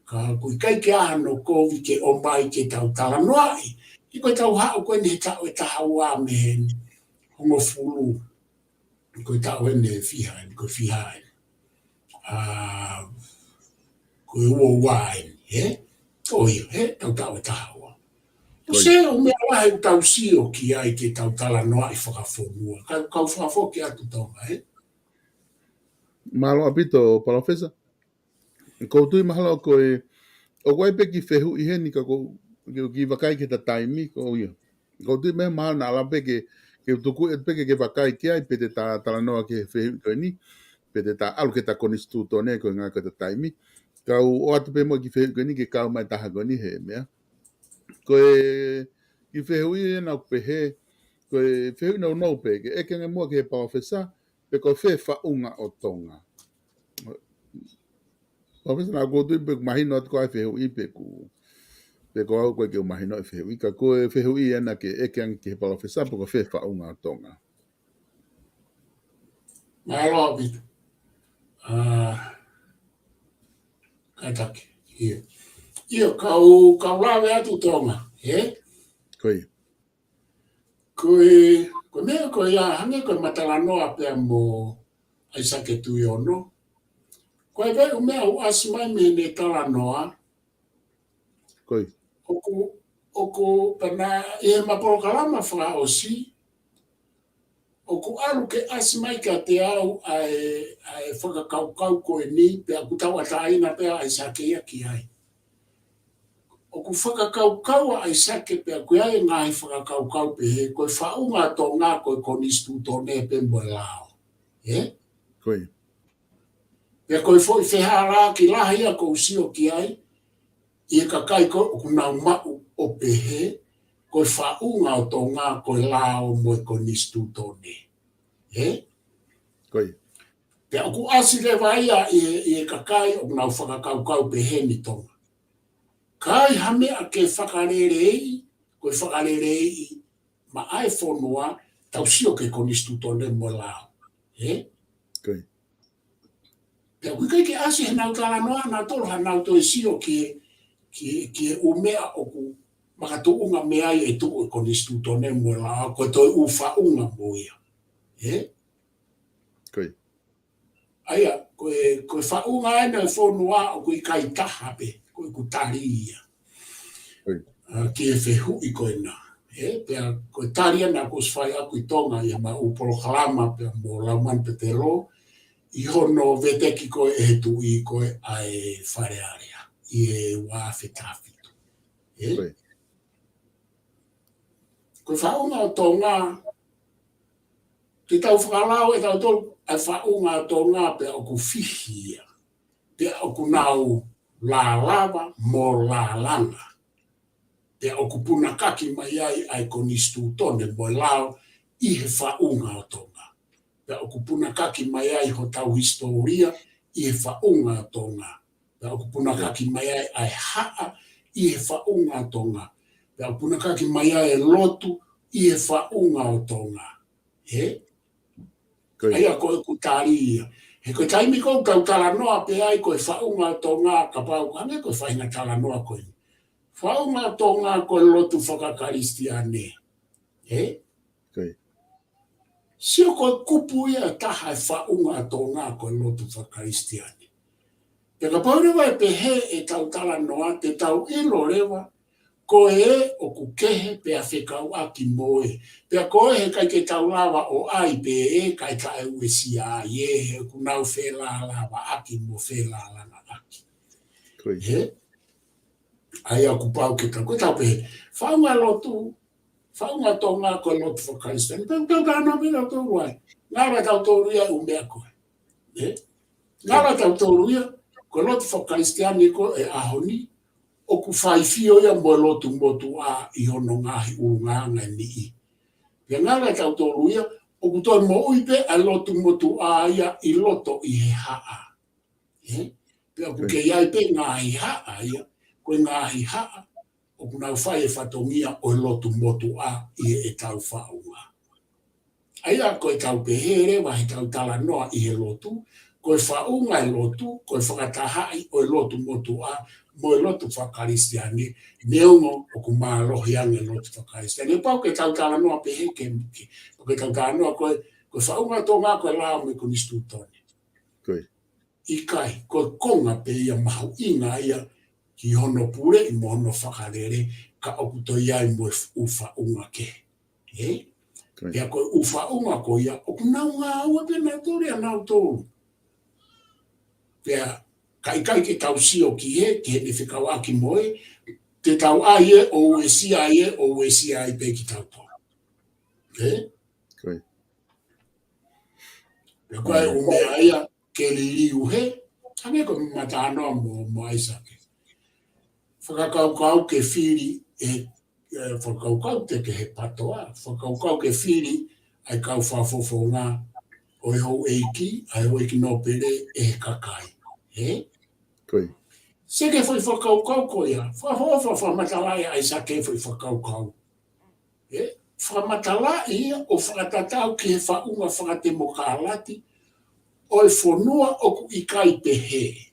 Ka kui kai ke ano kovi ke o mai ke tau tala noa i. I koe tau hao koe ne tau e tahaua me hen hongo fulu. I koe tau ene fiha, i koe fiha e. Koe ua wae, he? Oia, he? Tau e tahaua. O se o mea lahe u tau sio ki ai ke tau tala noa i whakawhonua. Kau whakawho ke atu tonga, he? Malo apito, Profesa. Ko tui mahalo koe, o koe pe ki whehu i heni ka ko ki wakai ke ta taimi, ko ia. Ko tui meha mahalo na ala pe ke tuku e peke ke wakai ke ai pe te tala noa ke whehu koe ni, pe te ta alu ke ta konistu tone koe ngā ka ta taimi. Kau o atu pe mo ki whehu koe ni ke kau mai taha koe ni he mea. Koe ki whehu i e nau pe he, koe whehu nau nau pe ke eke ngai mua ke he Profesa, pe koe whe whaunga o tonga. Profesa na ko tui pe mahino atu koe whehu i pe ku pe ko au koe ke mahino e whehu i ka koe whehu i ena ke eke ngai ke he Profesa, pe koe whe whaunga o tonga. Mahalo apito. Kai take, ia. Ia, kau lawe atu tonga, he? Koe. Koe mea koe ia hange koe matala noa pia mo aisake tui ono. Koe veu mea u asimai me ne tala noa. Koe. Oku pana e maporokalama wha o si. Oku alu ke asimai ka te au ai whakakaukau koe ni pia kutau ataina pia aisake ia ki ai. Oku whakakaukau aisake pia koe ai ngai whakakaukau pe he koe whaunga tō ngā koe konistu tōne pe mboe lao. Eh? Koe. Pia koe fo i whehara ki laha ia kou sio ki ai, i e kakai koe oku nau mau o pe he, koe whaunga o tō ngā koe lao moe konistu tōne. Eh? Koe. Pia oku asire vaia i e kakai oku nau whakakaukau pe he ni tonga. Kai hame a ke whakarerei, koe whakarerei ma ai whonua, tau sio ke konistu tōne moe lao. Eh? Koe. Pea kui kai ke asi he nau tala noa na tolo ha nau toi sio ki u mea oku makatuunga mea i e tuku e konistu tōne moe lao, koe toi u whaunga moia. Eh? Koe. Aia, koe whaunga ena e whonua o kui kai taha pe, koe ku taria. Koe. Ki e whehu i koe na. Pea koe taria na koe swhai aku i tonga i ma u porokalama pea mo lauman pe te ro, i hono veteki koe e he tu i koe ai whare area, i e wā whetawhitu. Koe. Koe whaunga o tō ngā, te tau whakalau e tau tolu, ai whaunga o tō ngā pea o ku whihia, pea o ku nau la lava mo la langa, pea o ku puna kaki mai ai konistu tōne mo lao i he whaunga o tō ngā. Pea o kupuna kaki mai ai ho tau historia i he whaunga o tō ngā. Pea o kupuna kaki mai ai haa i he whaunga o tō ngā. Pea o kupuna kaki mai ai lotu i he whaunga o tō ngā. He? Aia koe ku tāria. He koe taimi kou tau tala noa pe ai koe whaunga o tō ngā ka pau. Hane koe whainga tala noa koe. Whaunga o tō ngā koe lotu whakakaristiane. He? Koe. Sio koe kupu ia taha e whaunga tō ngā koe lotu whakaristiane. Te ka paurewa e pe he e tau tala noa, te tau ilo rewa, koe e o ku kehe pe a whekau aki moe. Pea koe he kai ke tau lawa o ai pe e kai ka e uesi a ie he ku nau whela lawa aki mo whela lana aki. Koe. He? Ai a ku pau ke tau, koe tau pe he. Whaunga lotu, whaunga tō ngā koe lotu whakaristiane. Tau tāna pera tō wai. Ngāra tau tōruia u mea koe. Ngāra tau tōruia, koe lotu whakaristiane koe e ahoni, o ku whaifio ia mo lotu motu a i hono ngāhi u ngānga ni i. Pia ngāra tau tōruia, o kutoa mo uipe a lotu motu a ia I loto I he haa. Pea kuke iai pe ngāhi haa ia, koe ngāhi haa, o kuna whai e whatongia o lotu motu a I e tau whaunga. Aia koe tau pehere, wahi tau tala noa I he lotu, koe whaunga e lotu, koe whakatahai o lotu motu a, mo lotu whakaristiani, neongo o kumā rohi ange lotu whakaristiani. E pau ke tau tala noa pehe ke muki, koe tau tala noa koe whaunga tō ngā koe lao me kunistu tōne. I kai, koe konga pe ia mahu inga ia ki hono pure I mo hono whakarere ka okuto iai mo ufa unga ke. Ia koe ufa unga ko ia, o kunau ngā ua pena tōre anau tōru. Pea, kai ke tau sio ki he ne whikau aki moe, te tau aie o uesia ai pe ki tau tō. Pea koe o mea ia, ke liliu he, hange ko matanoa mo aisake. Whakakaukau ke whiri whakaukau te ke he patoa, whakaukau ke whiri ai kau whawhofo ngā o e hou eiki, ai hou eiki no pere e he kakai. Seke foi whakaukau ko ia, whawhofo whamatalai ai sake foi whakaukau. Whamatalai ia o whakatatau ki he whaunga whakatemo kālati, o e whonua oku I kai pehe.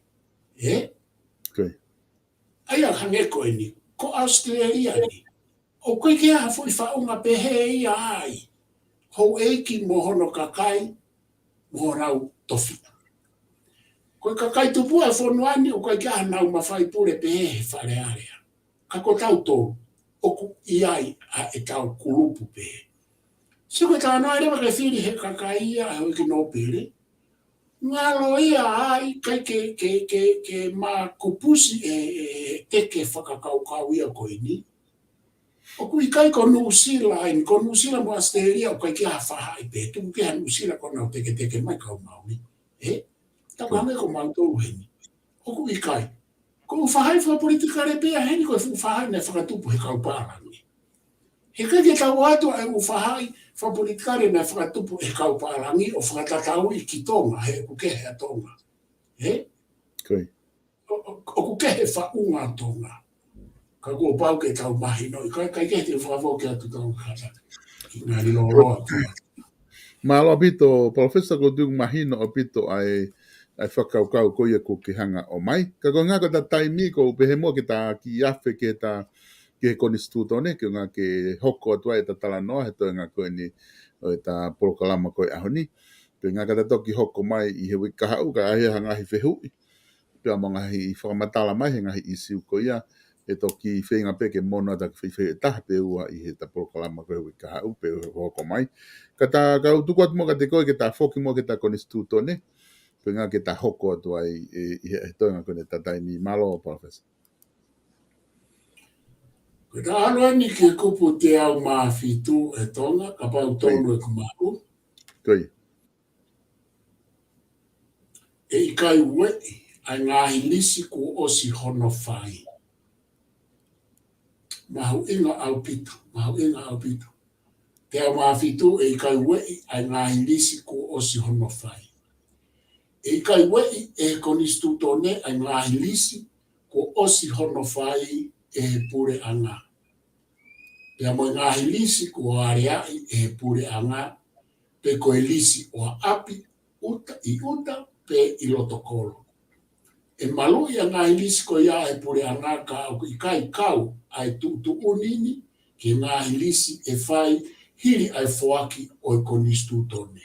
Aia hange koe ni, ko Australia ni. O koe ke aha fui whaunga pehe ia ai. Hou eiki mo hono kakai, mo rau tofina. Koe kakai tupua e whonuani, o koe ke aha nau mawhai pure pehe he whare area. Kako tau tō, oku iai a e tau kurupu pehe. Se koe tā noa rewa ke whiri he kakai ia, a hoi ki no pere, ngalo ia ai kai ke ma kupusi teke whakakaukau ia koe ni. O kui kai ko Nusila, ko Nusila mo Australia, o kai ki ha whaha I pe, tuku ki ha Nusila ko nau teke mai kau mauni. Tako hange ko mau tōru heni. O kui kai. Ko whahai whapolitika re pia heni, ko whahai ne whakatupu he kau pārangi. He kai ke tau atu ai whahai, whapolitikare na whakatupu e kau pārangi o whakatatau I ki tonga, he kukehe a tonga. O kukehe whaunga tonga. Ka kua pau ke tau mahi no, kai ke te whakavau ke atu tonga kata. Ki ngā rino roa tua. Malo apito, Professor ko tung mahino apito ai whakaukau ko ia ko ki hanga o mai. Ka ko ngā kata taimi ko pehe mo ki ta ki afe ke ta ke konistuto ne, ki ngā ke hoko atua e ta tala noa, he toi ngā koe ni o e ta polokalama koe aho ni. Pe ngā kata toki hoko mai I he wikahau, ka ahi hangahi whehui. Pea mo ngahi whakamatala mai, he ngahi isiu ko ia, e toki whenga peke mono ta whi e taha pe ua I he ta polokalama koe wikahau, pe hoko mai. Ka ta utuku atu mo ka te koe ke ta whoki mo ke ta konistuto ne, pe ngā ke ta hoko atua I he toi ngā koe ne ta taimi malo, Professor. Koe ta aloa ni ke kupu te au mawhitu e tonga, ka pau tonu e kumahu. Koi. E I kai wei, ai ngāhi lisi ku osi hono whai. Mahu inga au pito. Te au mawhitu e I kai wei, ai ngāhi lisi ku osi hono whai. E I kai wei e konistuto ne ai ngāhi lisi ku osi hono whai e pure anga. Pea mo ngahi lisi ko areai e pure anga, pe koe lisi o api uta pe I loto kolo. E malu ia ngahi lisi ko ia e pure anga ka au I kai kau ai tu unini, ke ngahi lisi e whai hiri ai foaki o konistu tone.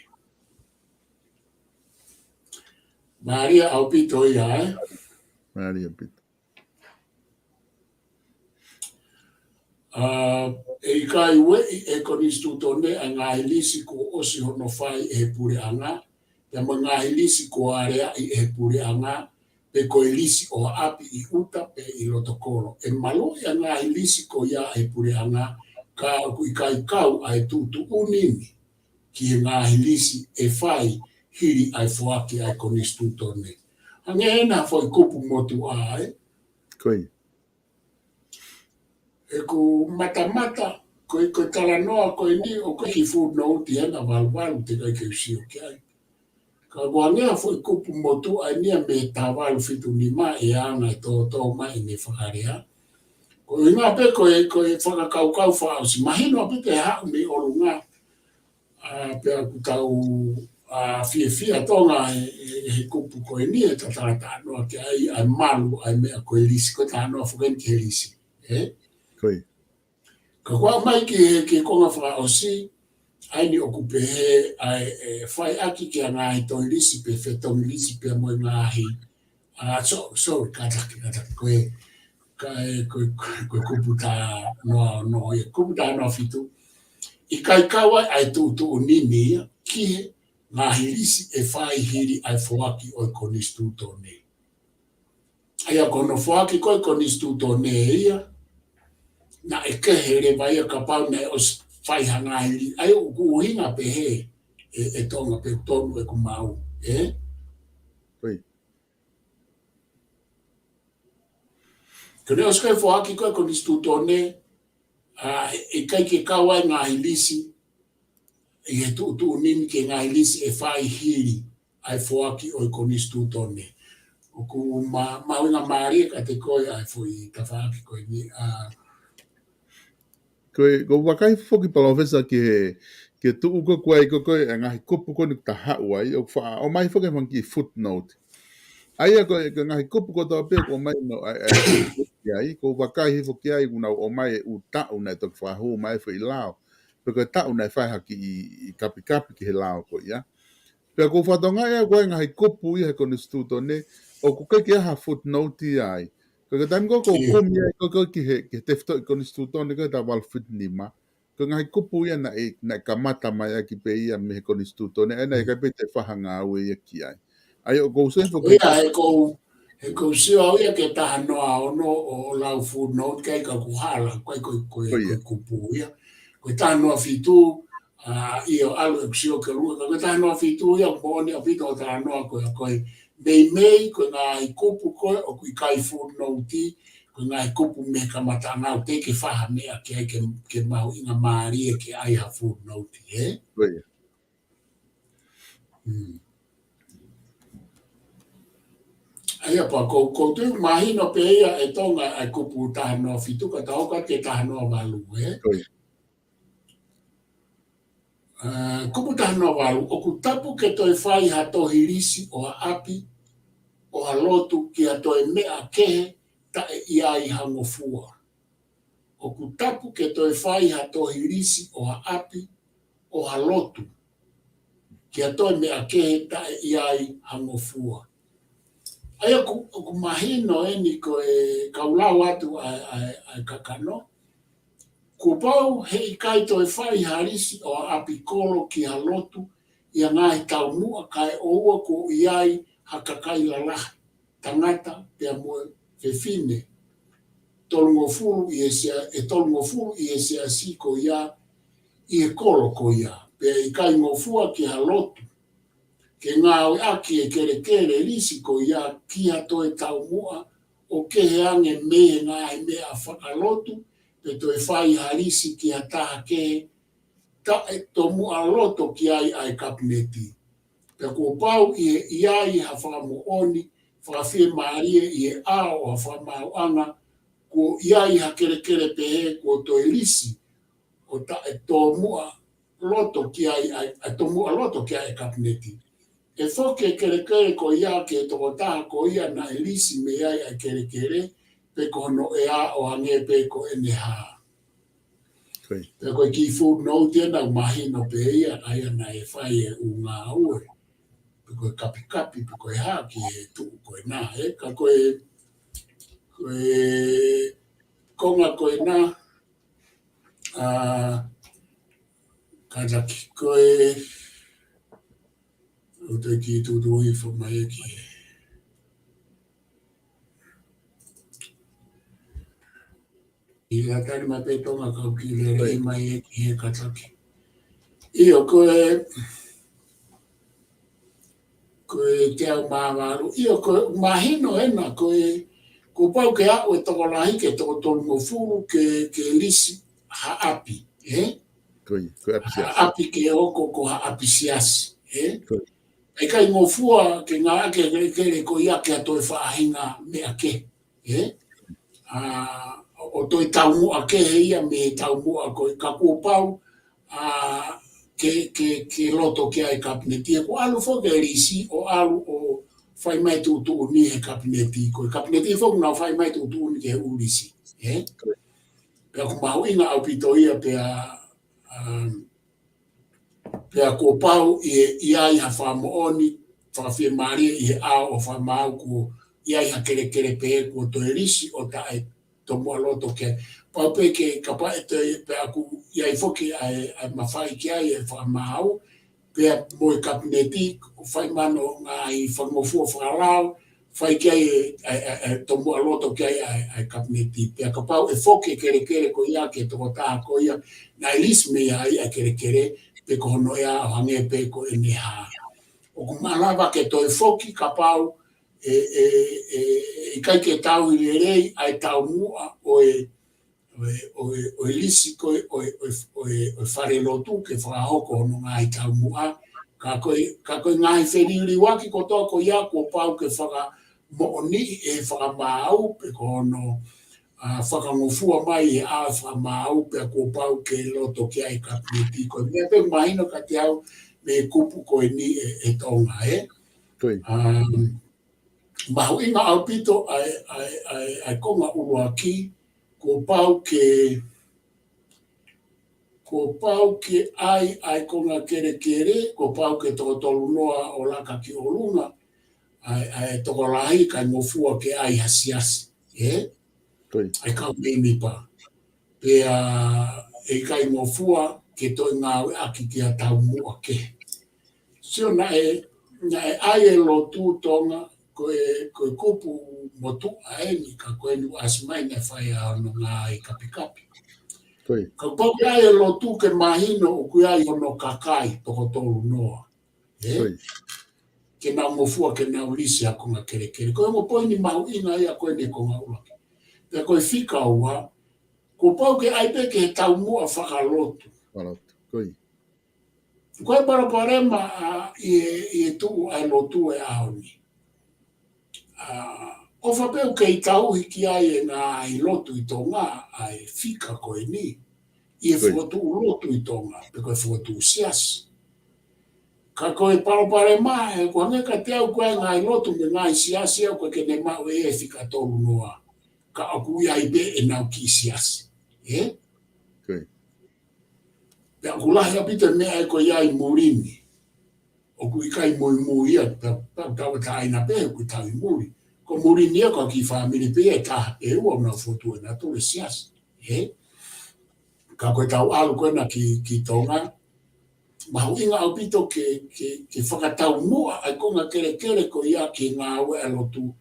Maria au pito ia Maria pito. E kai wei e konistu tone a ngahi lisi ko osi hono whai e pure anga, e ma ngahi lisi ko area e pure anga, pe koe lisi o api I uta pe I lotokoro. E malo ia ngahi lisi ko ia e pure anga, ka I kai kau ai tutu unini, ki ngahi lisi e whai hiri ai foaki ai konistu tone. Hange hena foi kupu motu ai. Koi. E ku mata ko tala noa ko ni o ko ki fu no ti ana val te kai ke si o kai ka wanga fo ko pu motu ai ni me ta val fitu ni ma e ana to ma ni fakaria ko ina pe ko faka kau fa si mahino pe te ha me o lunga a pe ku tau a fia tonga e kupu ko ni e tata no ke ai malu ai me ko lisi ko ta no fo ke lisi Koi. Ka kwa mai ke konga fra osi ai ni okupe ai fai aki ke nga i to lisi pe fe to lisi pe mo nga hi so kata ko kuputa no e kuputa no fitu i kai kawa ai tu nini ki nga hilisi e fai hiri ai foaki o konistu tone ai a kono foaki ko konistu tone ia na e ke here vai a kapau ne os fai hanga hiri ai ku hinga pe he e tonga pe tonu e kumau Koi. Kone os kai foaki ko konistu tone e kai ke kawa nga hilisi e tu nini ke nga hilisi e fai hiri ai foaki o konistu tone o ku mawinga maari ka te koi ai foi tawhaaki koi ni Ko wakai foki palofesa ke tu ko kwai ko ngahi kupu ko nik taha wai o mai foki man ki footnote. Ai ko ngahi kupu ko to pe ko mai no ai ko wakai foki ai una o mai u ta una to fa ho mai foi lao. Porque ta una fa haki i kapi ki lao ko ya. Pe ko fa tonga ia ko ngahi kupu i ko instituto ne o ko ke ha footnote ai. Ko tam ko komia ko ki te fto ko instituto ne ko ta wal fit ni ma. Ko ngai kupu ia na kamata mai ki pe ia me ko instituto ne na ka pe te fahanga we ia ki ai. Ai o go se fo ia e ko sio ia ke ta no ono o lau footnote kai ka ku hala ko kupu ia ko ta no fitu io alo sio ke lu ko ta no fitu ia ko ni fitu ta no ko mei ko nga i kupu ko o ku kai footnote ko nga i kupu me ka mata na te ke fa me a ke mau ina mari ke ai ha footnote Ai pa ko tu mahino pe ia e tonga ai kupu ta no fitu ka ta ka ke ta no valu kupu ta no valu o ku tapu ke to fai ha to hirisi o api o halotu ki a to me a ke ta ia i hangofua o ku tapu ke to fai ha to hirisi o api o halotu ki a to me a ke ta ia i hangofua ai ku mahino ni ko kaulau atu ai kakano ku pau he kai to fai harisi o api kolo ki halotu ia ngai tau mua kai o ko iai hakakai lala tangata pe mo fefine tolngofuru i ese asi ko ia i kolo ko ia pe i kai ngofua ki halotu ke ngā aki e kere risi ko ia ki ato e tau mua o ke heange me ngā e mea whakalotu pe to e whai harisi ki a taha ke ta e to mua loto ki ai kabineti. Pe ko pau i ai ha whamo oni whawhie maarie i e ao ha whamau anga ko i ha kere pe he ko to e risi o ta e to mua loto ki ai to mua loto ki ai kabineti. E foke kere ko ia ke toko taha ko ia na elisi me ai kere pe ko no e a o ange pe ko ene ha. Pe ko ki footnote na mahino pe ia ai na e fai e unga ue. Pe ko kapi pe ko e ha ki e tu ko e na ka ko e konga ko e na kajaki ko e o te ki tu i fo mai ki i la tari ma pe tonga ka ki le rei mai ki he kataki io ko te au māwaru io ko mahino ena ko pau ke au e toko lahi ke toko tonu mo furu ke lisi ha api Koe apisiasi. Api ke oko ko apisiasi. Koe. E kai ngofua ke ngā ke ko ia ke atoe whaahinga me ake. O toi taumu ake he ia me taumu a koe kaku pau ke loto ke ai kabineti. E ko alu fo ke risi o alu o whai mai tu ni he kabineti. Koe kabineti fo kuna whai mai tu ni ke urisi. Pea ko mahu inga au pito ia pea ko pau i ai ha whamooni, whawhia maria i he ao o whamau ko i ai ha kere pe ko to e risi o tae to mua loto ke. Pau pe ke kapa e te pea ku i ai foki ai mawhai ki ai e whamau, pea moe kabineti, whai mano ngā i whangofua whakarau, whai ki ai to mua loto ki ai kabineti. Pea ka pau e foki kere ko ia ke toko taha ko ia, nā ilis me ai kere, pe ko hono ea o hange pe ko e neha. O ku malawa ke toi foki ka pau e kai ke tau i rei ai tau mua o e lisi ko o e whare lotu ke whahoko hono ngā i tau mua. Ka koe ngāi wheniri waki ko tō ko ia ko pau ke whaka mooni e whaka māu pe ko hono whakangofua mai e a whamau pe ko pau ke loto ki ai kabineti ko mea pe mahino ka te au me kupu ko ni e tonga mahu inga au pito ai konga urua ki ko pau ke ai konga kere ko pau ke tolu noa o laka ki o lunga ai toko lahi kai ngofua ke ai hasiasi ai kau mimi pa. Pea e kai ngofua ke toi ngāwe aki ki a tau mua ke. Sio na e ai e lotu tonga koe kupu motu a ni ka koe nu asmai ne whai a no ngā i kapi. Ka pau ke ai e lotu ke mahino o kui ai hono kakai toko tolu noa. Ke nā ngofua ke nā ulisi a konga kere. Koe mo poini mahu ina ia koe ne konga ulaki. Pea koe whika ua, ko pau ke aipe ke tau mua whakalotu. Koe paraparema i tuu ai lotu e ahoni. O whapeu ke i tau hiki ai e ngā i lotu i tonga ai whika koe ni. I e whotu lotu i tonga, pe koe whotu siasi. Ka koe paraparema e ko hange ka te au koe ngā i lotu me ngā i siasi au koe ke ne mau e whika tolu noa. Ka aku ia ibe e nau ki siasi. Pea kulahi apita mea e ko ia i murini. O ku ika i mui ia, tawa ta aina pe ku tau i muri. Ko murini ia ko ki whamiri pe e taha e ua una fotu e na tole siasi. Ka koe tau alu koe na ki tonga. Mahu inga au pito ke whakatau mua ai konga kere ko ia ki ngā ue alotu.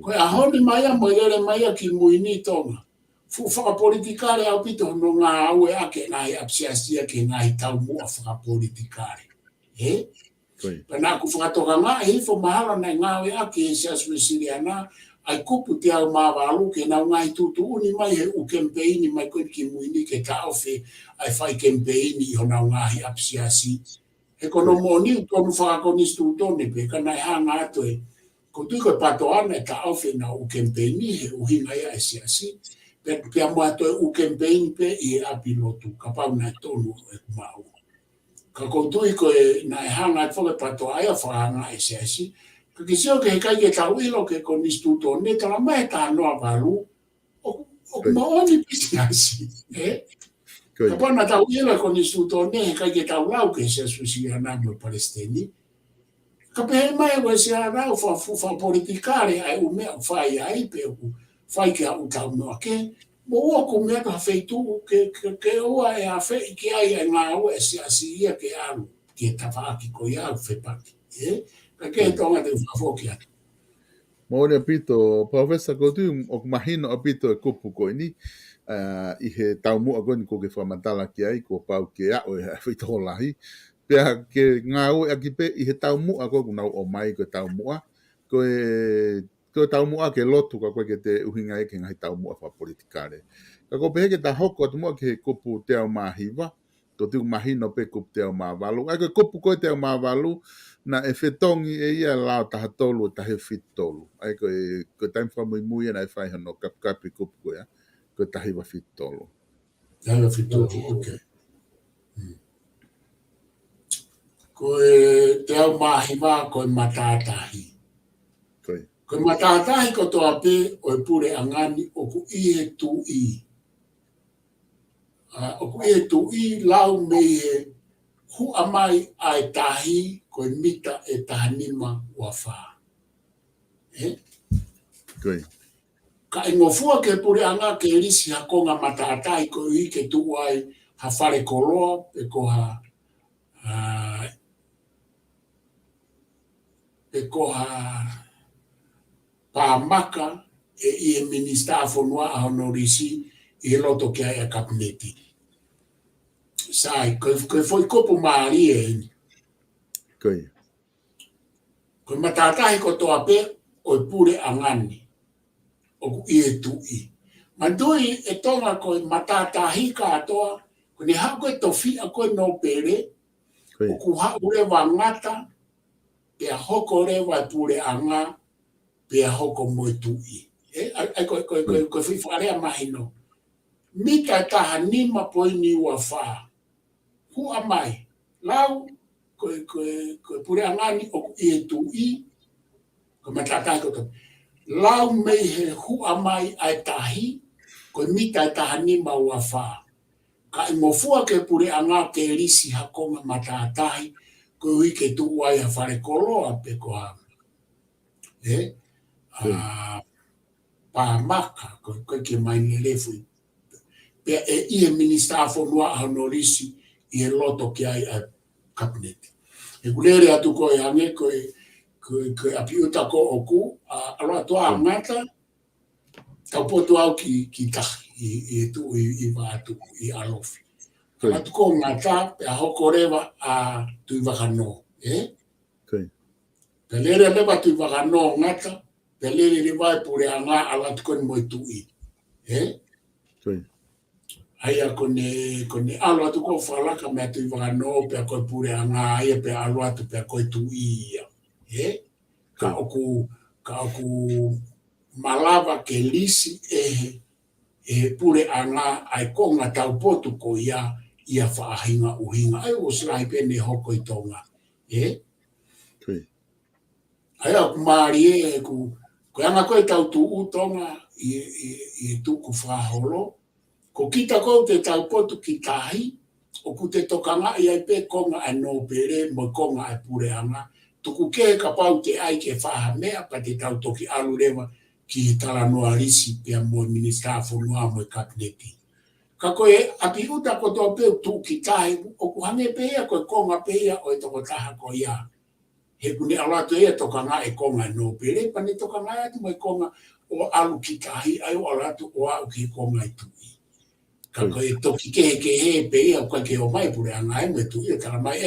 Koe ahoni maia moirere maia ki muini tonga. Fu whakapolitikare au pito no ngā aue ake ngai apsiasia ke ngai tau mua whakapolitikare. Pena ku whakatoka ngā hifo mahala nei ngā aue ake e siasu e siriana ai kupu te au mawalu ke nau ngai tutu uni mai he u kempeini mai koe ki muini ke taofe ai whai kempeini i honau ngāhi apsiasi. He kono moni tonu whakakonistu tone pe kanai hanga atoe ko tui koe pato ana e taofe na u kempeini he uhinga ia e siasi. Pea mua toi u kempeini pe i e api lotu ka pau nai tonu e kumau. Ka koutui koe nai hanga e whake pato aia whahanga e siasi. Ka kisio ke he kai ke tau ilo ke konistu tone tala mai ta noa walu o maoni pisiasi. Ka pau na tau ilo e konistu tone he kai ke tau lau ke siasu si anamo Palestini. Ka pehe mai ue si anau fa politikare ai umea whai ai pe whai ke au tau noa ke. Mo ua ko mea ka wheitu ke ua e a whei ki ai e ngā ua e siasi ia ke alu ke tawhaaki ko ia au whepaki. Ka ke tonga te whafoki atu. Maone apito, Professor Kotu, o mahino apito e kupu koe ni, i he tau mua koe ni ko ke whamatala ki ai, ko pau ke ao e whitoho lahi. Pea ke ngā ue aki pe i he tau mua koe kunau o mai koe tau mua, koe tau mua ke lotu ka koe ke te uhinga e ke ngai tau mua wha politikare. Ka ko peheke ta hoko atu mua ke kupu te au mahiwa. Ko tiu mahino pe kupu te au mawalu. Ai ko kupu koe te au mawalu, na e whetongi e ia lao taha tolu ta he whitolu. Ai ko taim whamui mui na e whai hano kapi kupu koe. Ko tahi wa whitolu. Tahi wa whitolu, okay. Ko te au mahiwa ko matatahi. Ko matatahi ko toa pe o pure angani o ku ie tu i. O ku ie tu i lau me hu amai ai tahi ko mita e tahanima wa wha. Ka ingofua ke pure anga ke risi hakonga matatahi ko i ke tu ai ha whare koloa pe ko pāmaka e minista fonua a honorisi i loto ke ai a kabineti. Sai, koe foi kopo maari e ni. Koe matatahi ko toa pe o pure angani. O ku ie tu i. Mandui e tonga koe matatahi ka atoa, ko ni hako e tofi a koe no pere, o ku hau rewa ngata, pe a hoko rewa pure anga, pe a hoko moe tu i. Ai koe whiwharea mahino. Mita taha nima poi ni ua wha. Hu amai. Lau, koe pure angani o ku ie tu i, koe matatahi ko toa. Lau mei he hu amai ai tahi, koe mita taha nima ua wha. Ka ingofua ke pure anga ke risi hakonga matatahi, koe hui ke tu uai ha whare koloa pe koa. Pāmaka, koe ke mai ni lefui. Pe e ie minista fonua a honorisi i e loto ki ai a kabineti. E kulere atu koe ange, koe api uta ko oku, aloa toa ngata, tau potu au ki tahi, i tu i wātu, i alofi. Atu ko ngata, pe a hoko rewa a tui wakano. Pe lere lewa tui wakano ngata, pe lere le vai pure anga ala atu koni moi tui. Aia kone alo atu ko whalaka mea tui wakano, pe a koe pure anga, aia pe alo atu pe a koe tui ia. Ka oku malawa ke lisi e pure anga ai konga tau potu ko ia whaahinga uhinga. Ai o sirahi pene hoko i tonga. Ai au kumari ko anga koe tau tu utonga i tuku whaholo. Ko kita ko te tau potu ki tahi, o ku te tokanga i ai pe konga ai no pere, mo konga ai pure anga. Tuku ke ka pau te ai ke whaha mea pa te tau toki alu rewa ki tala noa risi pia mo minista fonua mo kabineti. Ka koe api uta ko tō peu tu ki tahi, o ku hange pēia koe konga pēia o e toko taha ko ia. He kune alatu ea tokanga e konga no pere, pa ne tokanga atu mo e konga o alu ki tahi, ai o alatu o au ki konga i tui. Ka koe toki ke he pēia o koe ke o mai pure anga e me tui, kara mai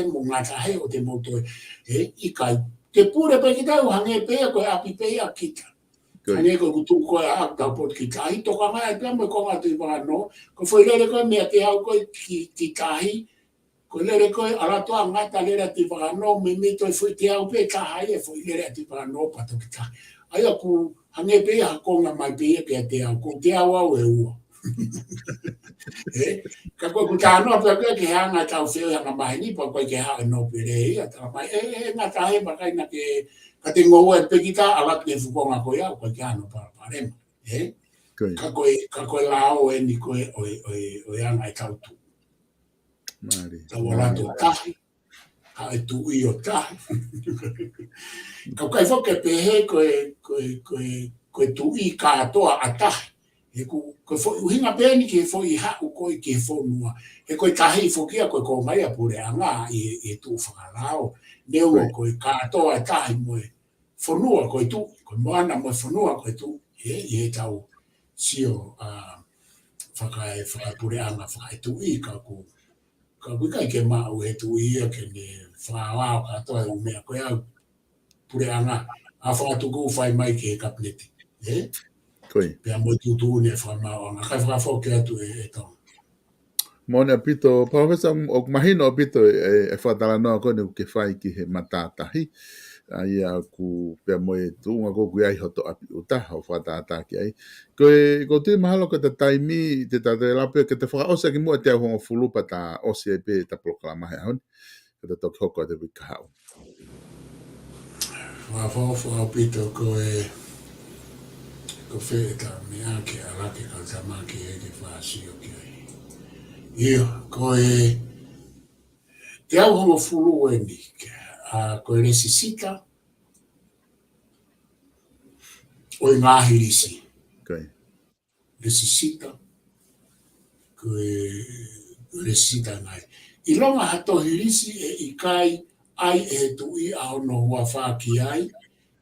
mo ngata he o te moto i kai. Te pure pe ki tau hange pēia koe api pēia kita. Hange koe kutu koe a tau pot ki tahi, tokanga e pia mo e konga tui wano, ko foi lere koe mea te hau koe ki tahi, ko lere koe alatoa ngata lere ati wano, me me toi foi te hau pe tahai e foi lere ati wano pato ki tahi. Ai aku hange pēia hakonga mai pēia pia te hau, ko te hau au e ua. Ka koe ku tānoa pia koe ke hanga tau whio hanga mahi ni, pa koe ke hao no pere ia, tā mai ngā tahe makai na ke ka te ngou e pekita alat ne fukonga koe au, koe ke hano parema. Ka koe lao e ni koe o hanga e tau tu. Tau alato tahi, ha e tu i o tahi. Ka kai whoke pehe koe tu i ka atoa a tahi. Koe uhinga pēni ke fo i hau koe ke whonua. He koe tahi whokia koe ko mai a pure anga i tu whakarao. Neu koe ka atoa tahi moe whonua koe tu. Koe moana moe whonua koe tu. I he tau sio whakai pure anga whakai tu i ka ku. Ka kai ke mau he tu i ke ne whaawao ka atoa e umea koe au pure anga. A whakatuku whai mai ke kabineti. Koi. Pea mo tutuni e whamau, kai whakafoke atu e tonga. Mone apito, Professor, o mahino apito e whatala noa kone ke whai ki he matatahi. Ia ku pia moe tuunga ko kui ai hoto api utaha o whatata ki ai. Ko tui mahalo ka ta taimi, te ta te lape, ke te whakaosa ki mua te au hongo fulupa ta osi e pe ta proklama he ahon. Ke te toki hoko te wika hau. Whakafofo apito ko wheta me ake alake ka tamaki e te whaasio ki ai. Ia, ko te au hongo fulu e ni, ko resisita, o i ngahi lisi. Okay. Resisita, ko resisita ngai. I longa hato hilisi e i kai ai e tu i a ono hua whaki ai,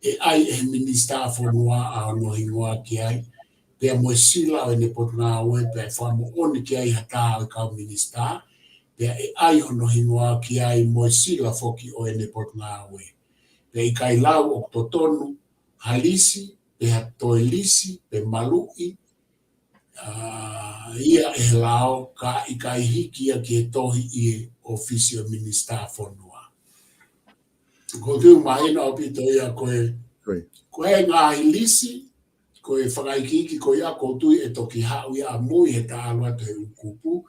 e ai e minista whanua a ono hingoa ki ai, pea mo sila o ne pot ngā oe, pea whamu oni ki ai hata o kau minista, pea e ai ono hingoa ki ai mo sila foki o ne pot ngā oe. Pea i kai lau o totonu, halisi, pea toilisi, pe malui, ia e lao ka i kai hiki a ki e tohi i ofisio minista whanua. Ko tu mahina o pito ia koe ngā hilisi, koe whakaikiki koe ia koutu e toki hau ia mui he ta alua te ukupu,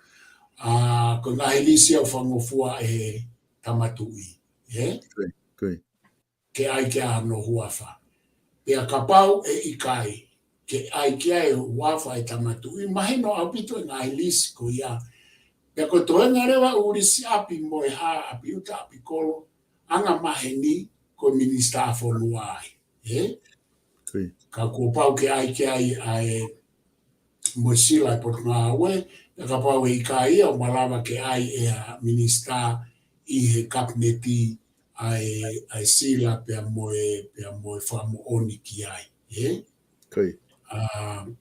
koe ngā hilisi au whangofua e tamatui. Ke ai ke ano huafa. Pea kapau e ikai, ke ai ke ai huafa e tamatui, mahina o pito ngā hilisi koe ia. Pea koe toenga rewa urisi api moe ha api uta api kolo, anga maheni ko minista whanua ai. Ka kōpau ke ai mo sila pot ngā oe, ka pau e ka ia o malawa ke ai e a minista i he kabineti ai sila pea moe whamu oni ki ai.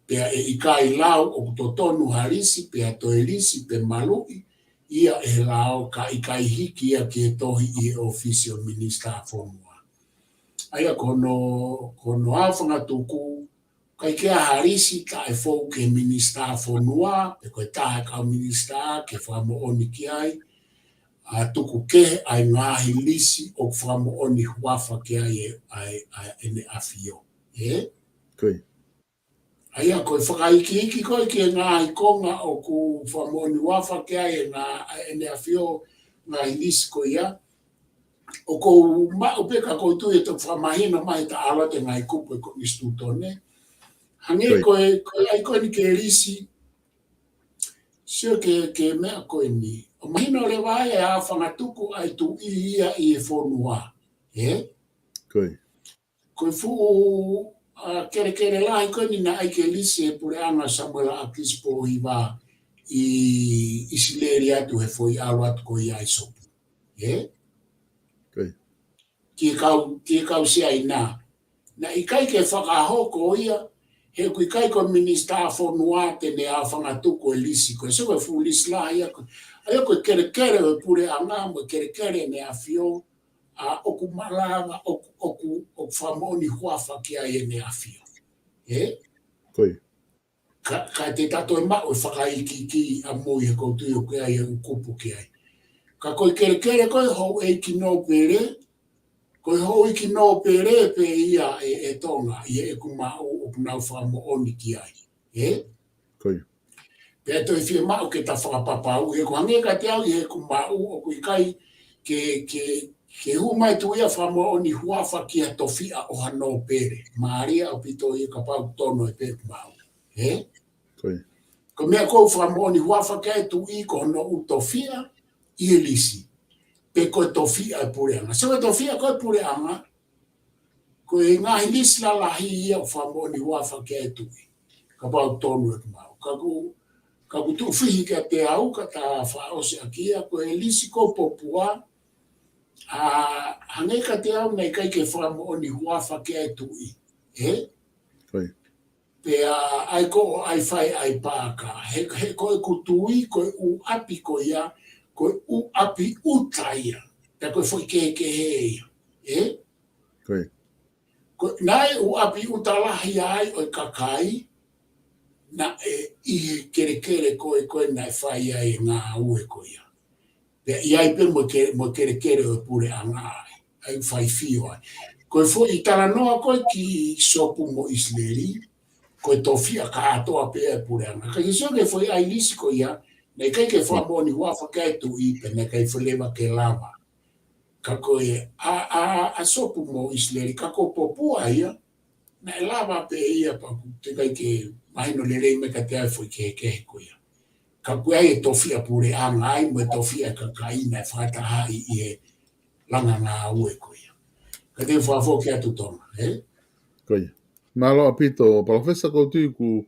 Pea e i kai lau o totonu harisi, pea toelisi, pe malui, ia e lao ka i kai hiki a ke tohi i ofisio minista whanua. Aia kono awhanga tuku, kai kia harisi ka e fau ke minista whanua, e koe taha ka minista ke whamu oni ki ai, tuku ke ai ngahi lisi o whamu oni huafa ki ai ene afio. Aia koe whakaiki koe ki ngahi konga o ku whamu oni huafa ki ai ene afio ngahi lisi ko ia, o ko peka ko tu e to whamahina mai ta ala te ngai kupu e ko istu tone. Hange koe ai koe ni ke risi, sio ke mea koe ni. O mahina o le wae e a whangatuku ai tu ia i e whonua. Koe fu kere lahi koe ni na ai ke risi e pure ana Samuel Akispo i wā i sileri atu he foi alo atu ko ia i sopu. Tie kau sia ina. Na i kai ke whakahoko ia, he kui kai ko minista whanua te ne a whangatuko e lisi koe. So koe fu lisi la ia koe. Aia koe kere o pure anga, mo kere ne a fio, oku malanga, oku whamoni huafa ki ai ne a fio. Ka te tato e mao e whakaiki ki a mui he koutu i o kia i e ukupu ki ai. Ka koe kere koe hou e ki no pere, koe hou i ki no pere pe ia e tonga, ia e kumau o kunau whamu oni ki ai. Pea toi whia mao ke ta whakapapau, he kuhange ka te au i he kumau o kui kai ke hu mai tu ia whamu oni huafa ki a tofia o hano pere. Maaria o pito i ka pau tono e pe kumau. Ko mea kou whamu oni huafa ki a tu i ko hono u tofia i e lisi. Pe koe tofia e pure anga. So tofia koe pure anga, koe ngahi lisi la lahi ia o whamoni wafa ke e tui. Ka pau tonu e kumau. Ka kutu whihi ka te au, ka ta whaose a kia, koe lisi ko popua, hange ka te au nei kai ke whamoni wafa ke e tui. Pea ai ko ai whai ai pāka. He koe kutui, koe u api ko ia, koe u api utaia, ta koe foi ke heia. nai u api utalahi ai o kakai, na i kere koe na whai ai ngā ue koe ia. Pea iai pe mo kere o pure a ngā ai whai fio ai. Koe fo i tala noa koe ki sopu mo Isleri, koe tofia ka atoa pe e pure a ngā. Ka i soke foi ai lisi koe ia, nei kai ke wha moni hua whakaitu i pe nei kai whalewa ke lava. Ka koe a sopu mo Isleri, ka ko popua ia, na e lava pe ia pa te kai ke mahino le rei me ka te ai foi ke koe ia. Ka koe ai e tofia pure a ngai, mo e tofia ka kaina e whakataha i e langa ngā ue koe ia. Ka te whafo ke atu tonga, Koe. Malo apito, profesa ko tu ku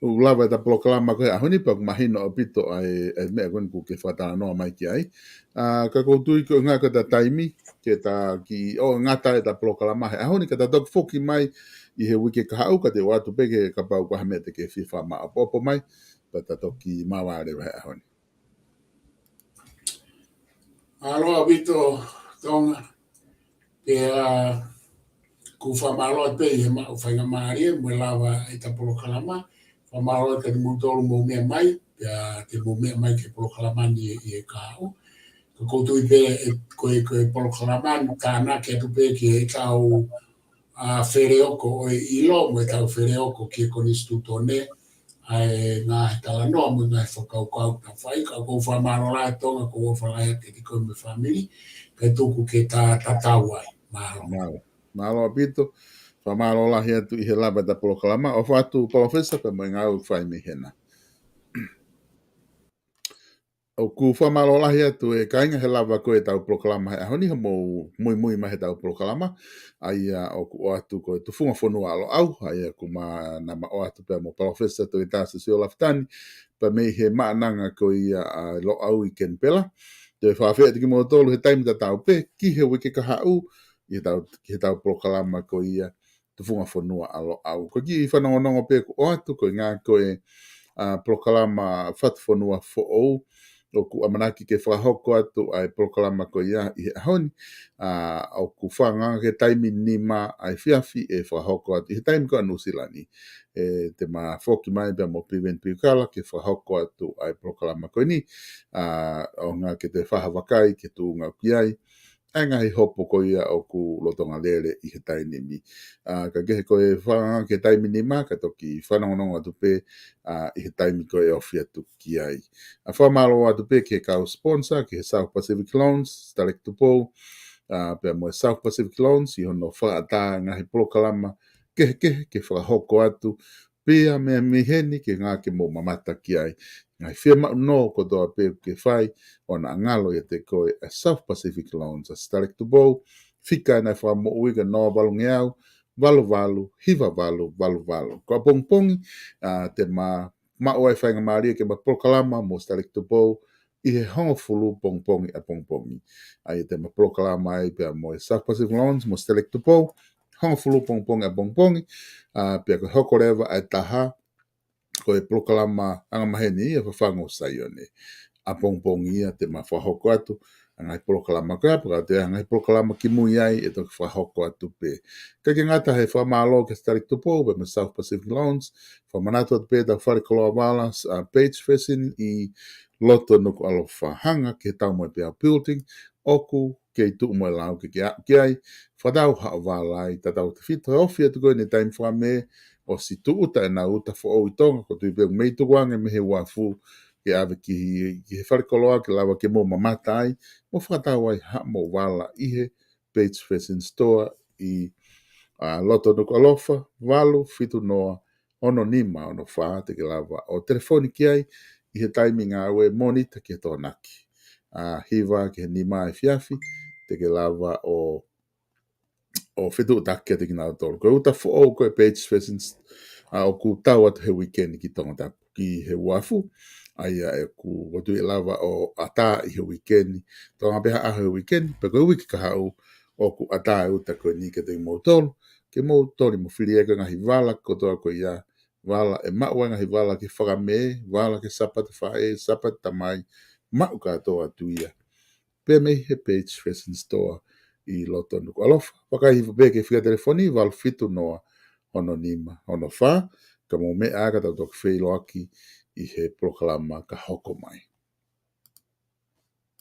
lava ta proklama koe ahoni pa mahino apito ai mea koe ku ke whatana noa mai ki ai. Ka ko tu ko ngā ka ta taimi, ke ta ki ngata e ta proklama he ahoni ka ta tok foki mai i he wike ka hau ka te watu peke ka pau kwa hamete ke FIFA ma apopo mai, pa ta toki maware wa he ahoni. Aloha apito tonga, pe ku whamaloa pe i he whainga maaria, mo lava e ta proklama, whamaloa ka te mutolu mo mea mai, pe te mo mea mai ke proklama ni e ka hau. Ka koutu i pe koe proklama ka ana ke atu pe ki e tau whereoko o ilo, mo e tau whereoko ki e konistu tone, ai ngā he tala noa mo ngā he whakaukau ka whai, ka kou whamaloa e tonga ko whalai ke te koe me whamiri, ka tuku ke ta tau ai, mahalo. Malo apito, whamalo lahi atu i he lava ta proklama, o whatu profesa pa mai ngau whai me hena. O ku whamalo lahi atu e kainga he lava koe tau proklama he ahoni ha mo mui ma he tau proklama, ai o ku o atu koe tufunga whanua alo au, ai ku ma nama o atu pe mo profesa to i tasa si o laftani, pa mei he maananga koe ia lo au i ken pela, te whawhea tiki mo tolu he taimi ta tau pe, ki he wike ka hau, i he tau proklama ko ia tufunga whanua alo au. Ko ki i whanongonongo pe ko o atu ko ngā koe proklama whatu whanua fo ou, o ku amanaki ke whahoko atu ai proklama ko ia i he ahoni, o ku whanga ke taimi nima ai whiawhi e whahoko atu, i he taimi ko anusilani, te ma whoki mai bea mo piwen piukala ke whahoko atu ai proklama ko ni, o ngā ke te whahawakai ke tu ngā kiai, ai ngahi hopo ko ia o ku lotonga lere i he tainimi. Ka kehe ko e whanga ke taimi nima, ka toki whanongonongo atu pe i he taimi ko e ofi atu ki ai. A whamalo atu pe ke kau sponsor, ki he South Pacific Loans, Starek Tupo, pe mo e South Pacific Loans, i hono whaata ngahi proklama, ke whahoko atu, pia mea miheni ke ngā ke mo mamata ki ai. Ngai whia mau no ko toa pe ke whai, o na ngalo i te koe a South Pacific Loans, a Starek Tupo, whika na wha mo uiga no valungi au, valu, hiva valu. Ko a pongpongi, te ma oi whainga maria ke ma proklama mo Starek Tupo, i he hongo fulu pongpongi a pongpongi. Ai te ma proklama ai pia mo e South Pacific Loans mo Starek Tupo, hongo fulu pongpongi a pongpongi, pia ko hoko rewa ai taha, ko e proklama anga maheni e whawhango saione. A pongpongi ia te ma whahoko atu, ngai proklama ka pa te ngai proklama ki mui ai e to whahoko atu pe. Ka ke ngata he whamalo ke Starek Tupo be me South Pacific Loans, whamanato atu pe tau wharekoloa wala page facing i loto nuku alo whahanga ke tau mo pe building, oku ke i tuu mo e lau ke ai, whadau hao wala ai tatau te whita ofi atu koe ne taim whame o si tuu uta e na uta fo o i tonga ko tui pe mei tukuanga me he wafu ke ave ki he wharekoloa ke lawa ke mo mamata ai, mo whakatau ai ha mo wala i he page facing store i loto nuku alofa, walu, fitu noa, ono nima, ono wha, te ke lawa o telefoni ki ai, i he timing a ue monita ke tōnaki. Hiva ke nima e fiafi, te ke lawa o fitu utake te kina tōru. Koe uta fo o koe page facing o ku tau atu he weekend ki tonga tapu ki he wafu, ai e ku watu i lava o ata i he weekend, tonga beha a he weekend, pe koe wiki ka hau o ku ata e uta koe ni ke te mautolu, ke mautolu mo whiri eka ngahi vala kotoa koe ia, vala e maua ngahi vala ke whakame, vala ke sapata whae, sapata tamai, mau katoa tu ia. Pe me he page facing store, i loto nuku alofa. Whakahifo pe ke whia telefoni, wal fitu noa ono nima, ono wha, ka mo me aga tau tok whilo aki i he proklama ka hoko mai.